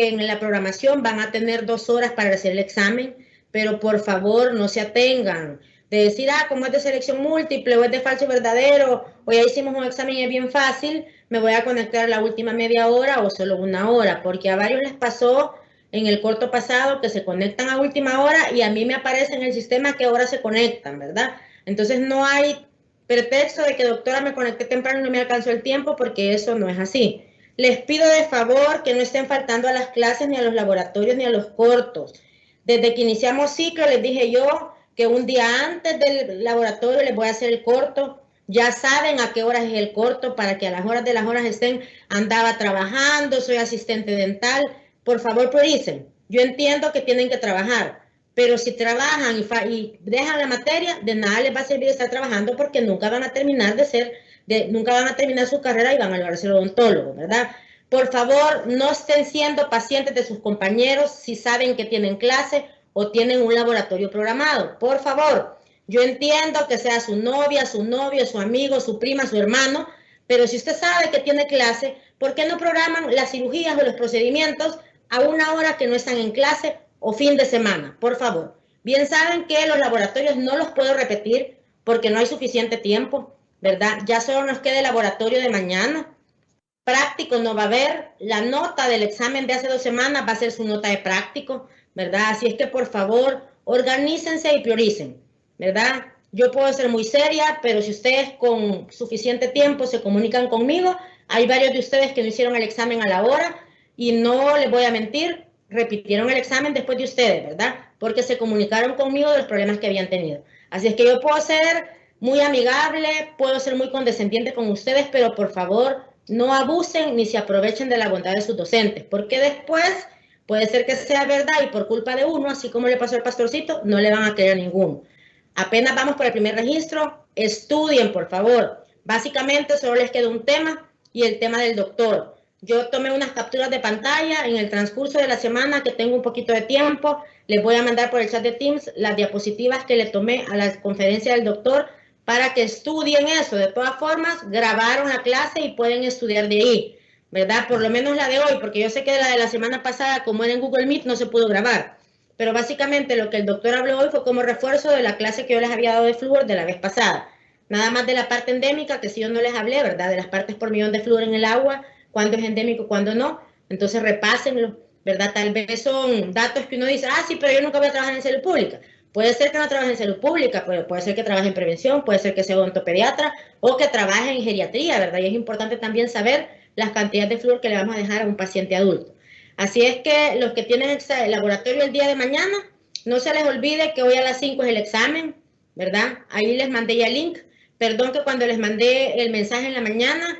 en la programación, van a tener 2 horas para hacer el examen, pero por favor no se atengan de decir, como es de selección múltiple o es de falso y verdadero, o ya hicimos un examen y es bien fácil, me voy a conectar la última media hora o solo 1 hora, porque a varios les pasó en el corto pasado que se conectan a última hora y a mí me aparece en el sistema qué hora se conectan, ¿verdad? Entonces no hay pretexto de que doctora me conecté temprano y no me alcanzó el tiempo, porque eso no es así. Les pido de favor que no estén faltando a las clases, ni a los laboratorios, ni a los cortos. Desde que iniciamos ciclo les dije yo que un día antes del laboratorio les voy a hacer el corto. Ya saben a qué horas es el corto para que a las horas de las horas estén. Andaba trabajando, soy asistente dental. Por favor, prioricen. Yo entiendo que tienen que trabajar, pero si trabajan y dejan la materia, de nada les va a servir estar trabajando, porque nunca van a terminar nunca van a terminar su carrera y van a lograr ser odontólogos, ¿verdad? Por favor, no estén siendo pacientes de sus compañeros si saben que tienen clase o tienen un laboratorio programado. Por favor, yo entiendo que sea su novia, su novio, su amigo, su prima, su hermano, pero si usted sabe que tiene clase, ¿por qué no programan las cirugías o los procedimientos a una hora que no están en clase o fin de semana? Por favor. Bien saben que los laboratorios no los puedo repetir porque no hay suficiente tiempo, ¿verdad? Ya solo nos queda el laboratorio de mañana. Práctico no va a haber. La nota del examen de hace 2 semanas va a ser su nota de práctico, ¿verdad? Así es que por favor, organícense y prioricen, ¿verdad? Yo puedo ser muy seria, pero si ustedes con suficiente tiempo se comunican conmigo, hay varios de ustedes que no hicieron el examen a la hora y no les voy a mentir, repitieron el examen después de ustedes, ¿verdad? Porque se comunicaron conmigo de los problemas que habían tenido. Así es que yo puedo ser muy amigable, puedo ser muy condescendiente con ustedes, pero por favor no abusen ni se aprovechen de la bondad de sus docentes, porque después puede ser que sea verdad y por culpa de uno, así como le pasó al pastorcito, no le van a querer a ninguno. Apenas vamos por el primer registro, estudien, por favor. Básicamente solo les queda un tema y el tema del doctor. Yo tomé unas capturas de pantalla en el transcurso de la semana que tengo un poquito de tiempo. Les voy a mandar por el chat de Teams las diapositivas que le tomé a la conferencia del doctor para que estudien eso. De todas formas, grabaron la clase y pueden estudiar de ahí, ¿verdad? Por lo menos la de hoy, porque yo sé que la de la semana pasada, como era en Google Meet, no se pudo grabar. Pero básicamente lo que el doctor habló hoy fue como refuerzo de la clase que yo les había dado de flúor de la vez pasada. Nada más de la parte endémica, que si yo no les hablé, ¿verdad? De las partes por millón de flúor en el agua, cuándo es endémico, cuándo no. Entonces repásenlo, ¿verdad? Tal vez son datos que uno dice, ah, sí, pero yo nunca voy a trabajar en salud pública. Puede ser que no trabaje en salud pública, puede ser que trabaje en prevención, puede ser que sea odontopediatra o que trabaje en geriatría, ¿verdad? Y es importante también saber las cantidades de flúor que le vamos a dejar a un paciente adulto. Así es que los que tienen el laboratorio el día de mañana, no se les olvide que hoy a las 5 es el examen, ¿verdad? Ahí les mandé ya el link. Perdón que cuando les mandé el mensaje en la mañana,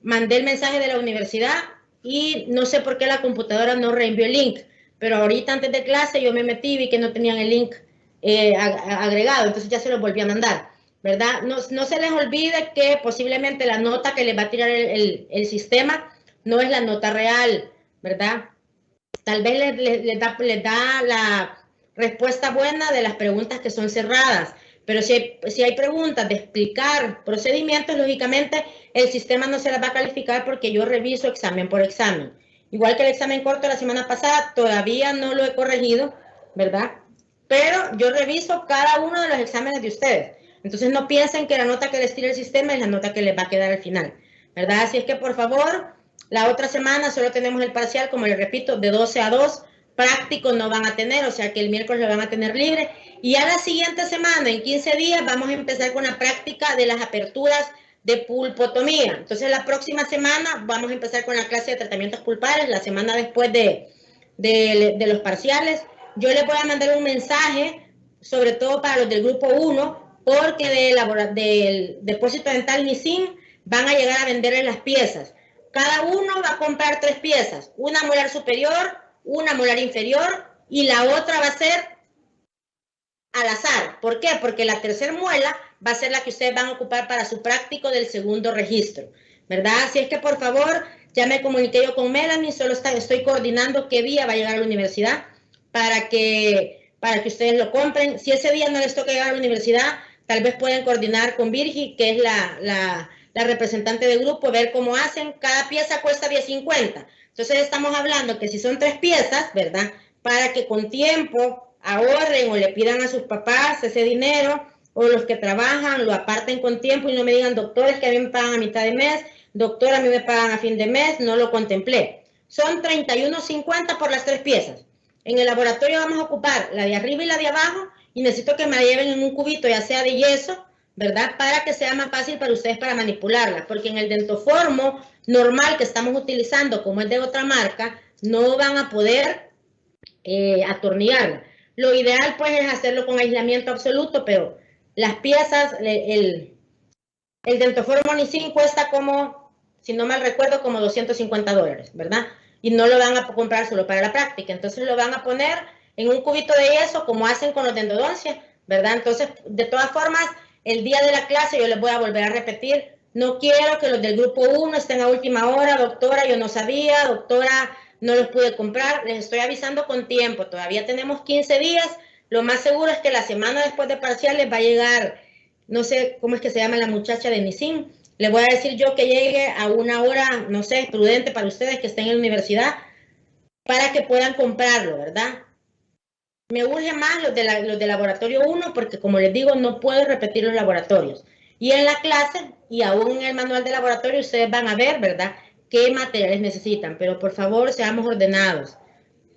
mandé el mensaje de la universidad y no sé por qué la computadora no reenvió el link. Pero ahorita antes de clase yo me metí y vi que no tenían el link agregado, entonces ya se los volví a mandar, ¿verdad? No se les olvide que posiblemente la nota que les va a tirar el sistema no es la nota real, ¿verdad? Tal vez les da la respuesta buena de las preguntas que son cerradas, pero si hay preguntas de explicar procedimientos, lógicamente el sistema no se las va a calificar porque yo reviso examen por examen. Igual que el examen corto de la semana pasada, todavía no lo he corregido, ¿verdad? Pero yo reviso cada uno de los exámenes de ustedes. Entonces no piensen que la nota que les tira el sistema es la nota que les va a quedar al final, ¿verdad? Así es que por favor, la otra semana solo tenemos el parcial, como les repito, de 12 a 2. Práctico no van a tener, o sea que el miércoles lo van a tener libre. Y a la siguiente semana, en 15 días, vamos a empezar con la práctica de las aperturas de pulpotomía. Entonces la próxima semana vamos a empezar con la clase de tratamientos pulpares, la semana después de los parciales. Yo les voy a mandar un mensaje, sobre todo para los del grupo 1, porque del depósito dental Nissin van a llegar a venderles las piezas. Cada uno va a comprar 3 piezas, una molar superior, una molar inferior y la otra va a ser al azar. ¿Por qué? Porque la tercera muela va a ser la que ustedes van a ocupar para su práctico del segundo registro, ¿verdad? Así es que por favor, ya me comuniqué yo con Melanie, solo estoy coordinando qué día va a llegar a la universidad para que ustedes lo compren. Si ese día no les toca llegar a la universidad, tal vez pueden coordinar con Virgi, que es la representante del grupo, ver cómo hacen. Cada pieza cuesta $10.50. Entonces estamos hablando que si son 3 piezas, ¿verdad? Para que con tiempo ahorren o le pidan a sus papás ese dinero, o los que trabajan lo aparten con tiempo y no me digan, doctores, que a mí me pagan a mitad de mes, doctor, a mí me pagan a fin de mes, no lo contemplé. Son $31.50 por las 3 piezas. En el laboratorio vamos a ocupar la de arriba y la de abajo y necesito que me la lleven en un cubito, ya sea de yeso, ¿verdad? Para que sea más fácil para ustedes para manipularla, porque en el dentoformo normal que estamos utilizando, como es de otra marca, no van a poder atornillarla. Lo ideal pues es hacerlo con aislamiento absoluto, pero las piezas, el dentoformo Nissin cuesta como, si no mal recuerdo, como $250, ¿verdad? Y no lo van a comprar solo para la práctica, entonces lo van a poner en un cubito de yeso como hacen con los de endodoncia, ¿verdad? Entonces, de todas formas, el día de la clase yo les voy a volver a repetir, no quiero que los del grupo 1 estén a última hora, doctora, yo no sabía, doctora, no los pude comprar, les estoy avisando con tiempo, todavía tenemos 15 días, lo más seguro es que la semana después de parcial les va a llegar, no sé cómo es que se llama la muchacha de Nissin, les voy a decir yo que llegue a una hora, no sé, prudente para ustedes que estén en la universidad, para que puedan comprarlo, ¿verdad? Me urge más los de laboratorio 1 porque, como les digo, no puedo repetir los laboratorios. Y en la clase y aún en el manual de laboratorio ustedes van a ver, ¿verdad?, qué materiales necesitan. Pero por favor, seamos ordenados.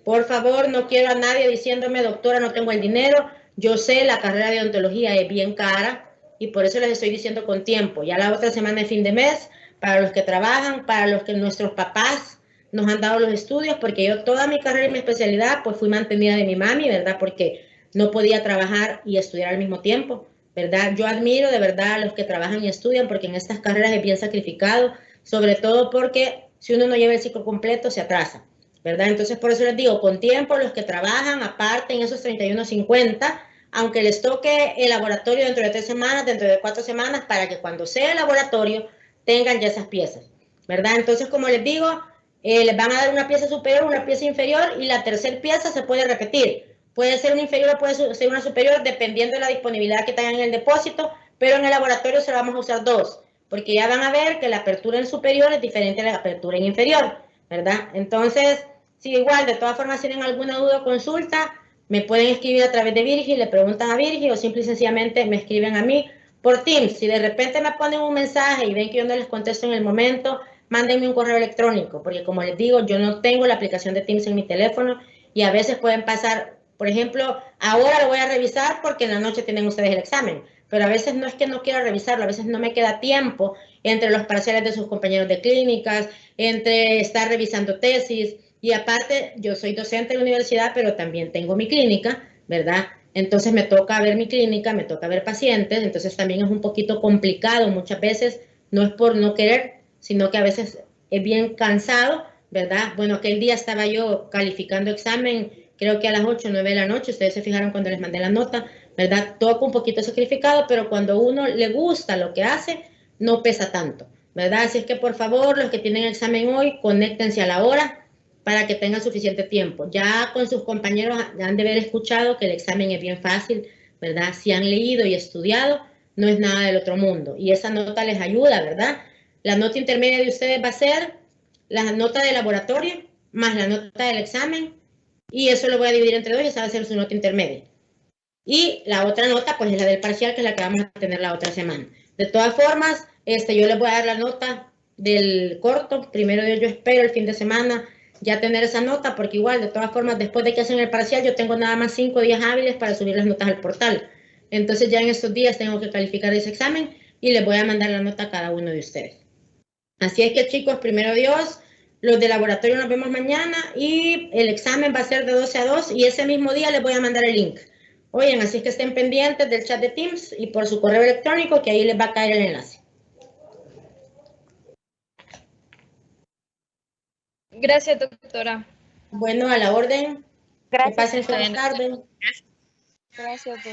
Por favor, no quiero a nadie diciéndome, doctora, no tengo el dinero. Yo sé, la carrera de odontología es bien cara y por eso les estoy diciendo con tiempo. Ya la otra semana es fin de mes, para los que trabajan, para los que nuestros papás nos han dado los estudios, porque yo toda mi carrera y mi especialidad, pues fui mantenida de mi mami, ¿verdad? Porque no podía trabajar y estudiar al mismo tiempo, ¿verdad? Yo admiro de verdad a los que trabajan y estudian, porque en estas carreras es bien sacrificado, sobre todo porque si uno no lleva el ciclo completo, se atrasa, ¿verdad? Entonces, por eso les digo, con tiempo, los que trabajan, aparten esos 31.50, aunque les toque el laboratorio dentro de 3 semanas, dentro de 4 semanas, para que cuando sea el laboratorio, tengan ya esas piezas, ¿verdad? Entonces, como les digo, les van a dar una pieza superior, una pieza inferior, y la tercera pieza se puede repetir. Puede ser una inferior o puede ser una superior, dependiendo de la disponibilidad que tengan en el depósito, pero en el laboratorio se lo vamos a usar 2, porque ya van a ver que la apertura en superior es diferente a la apertura en inferior, ¿verdad? Entonces, si igual, de todas formas, tienen alguna duda o consulta, me pueden escribir a través de Virgi, le preguntan a Virgi, o simple y sencillamente me escriben a mí por Teams. Si de repente me ponen un mensaje y ven que yo no les contesto en el momento, mándenme un correo electrónico, porque como les digo, yo no tengo la aplicación de Teams en mi teléfono y a veces pueden pasar, por ejemplo, ahora lo voy a revisar porque en la noche tienen ustedes el examen, pero a veces no es que no quiera revisarlo, a veces no me queda tiempo entre los parciales de sus compañeros de clínicas, entre estar revisando tesis, y aparte yo soy docente de la universidad, pero también tengo mi clínica, ¿verdad? Entonces me toca ver mi clínica, me toca ver pacientes, entonces también es un poquito complicado muchas veces, no es por no querer, sino que a veces es bien cansado, ¿verdad? Bueno, aquel día estaba yo calificando examen, creo que a las 8 o 9 de la noche, ustedes se fijaron cuando les mandé la nota, ¿verdad? Toca un poquito sacrificado, pero cuando uno le gusta lo que hace, no pesa tanto, ¿verdad? Así es que por favor, los que tienen examen hoy, conéctense a la hora para que tengan suficiente tiempo. Ya con sus compañeros han de haber escuchado que el examen es bien fácil, ¿verdad? Si han leído y estudiado, no es nada del otro mundo. Y esa nota les ayuda, ¿verdad? La nota intermedia de ustedes va a ser la nota de laboratorio más la nota del examen, y eso lo voy a dividir entre 2 y esa va a ser su nota intermedia. Y la otra nota, pues es la del parcial, que es la que vamos a tener la otra semana. De todas formas, yo les voy a dar la nota del corto. Primero yo espero el fin de semana ya tener esa nota, porque igual, de todas formas, después de que hacen el parcial, yo tengo nada más 5 días hábiles para subir las notas al portal. Entonces ya en estos días tengo que calificar ese examen y les voy a mandar la nota a cada uno de ustedes. Así es que, chicos, primero Dios, los de laboratorio nos vemos mañana y el examen va a ser de 12 a 2 y ese mismo día les voy a mandar el link. Oigan, así es que estén pendientes del chat de Teams y por su correo electrónico, que ahí les va a caer el enlace. Gracias, doctora. Bueno, a la orden. Gracias. Que pasen feliz tarde. Gracias.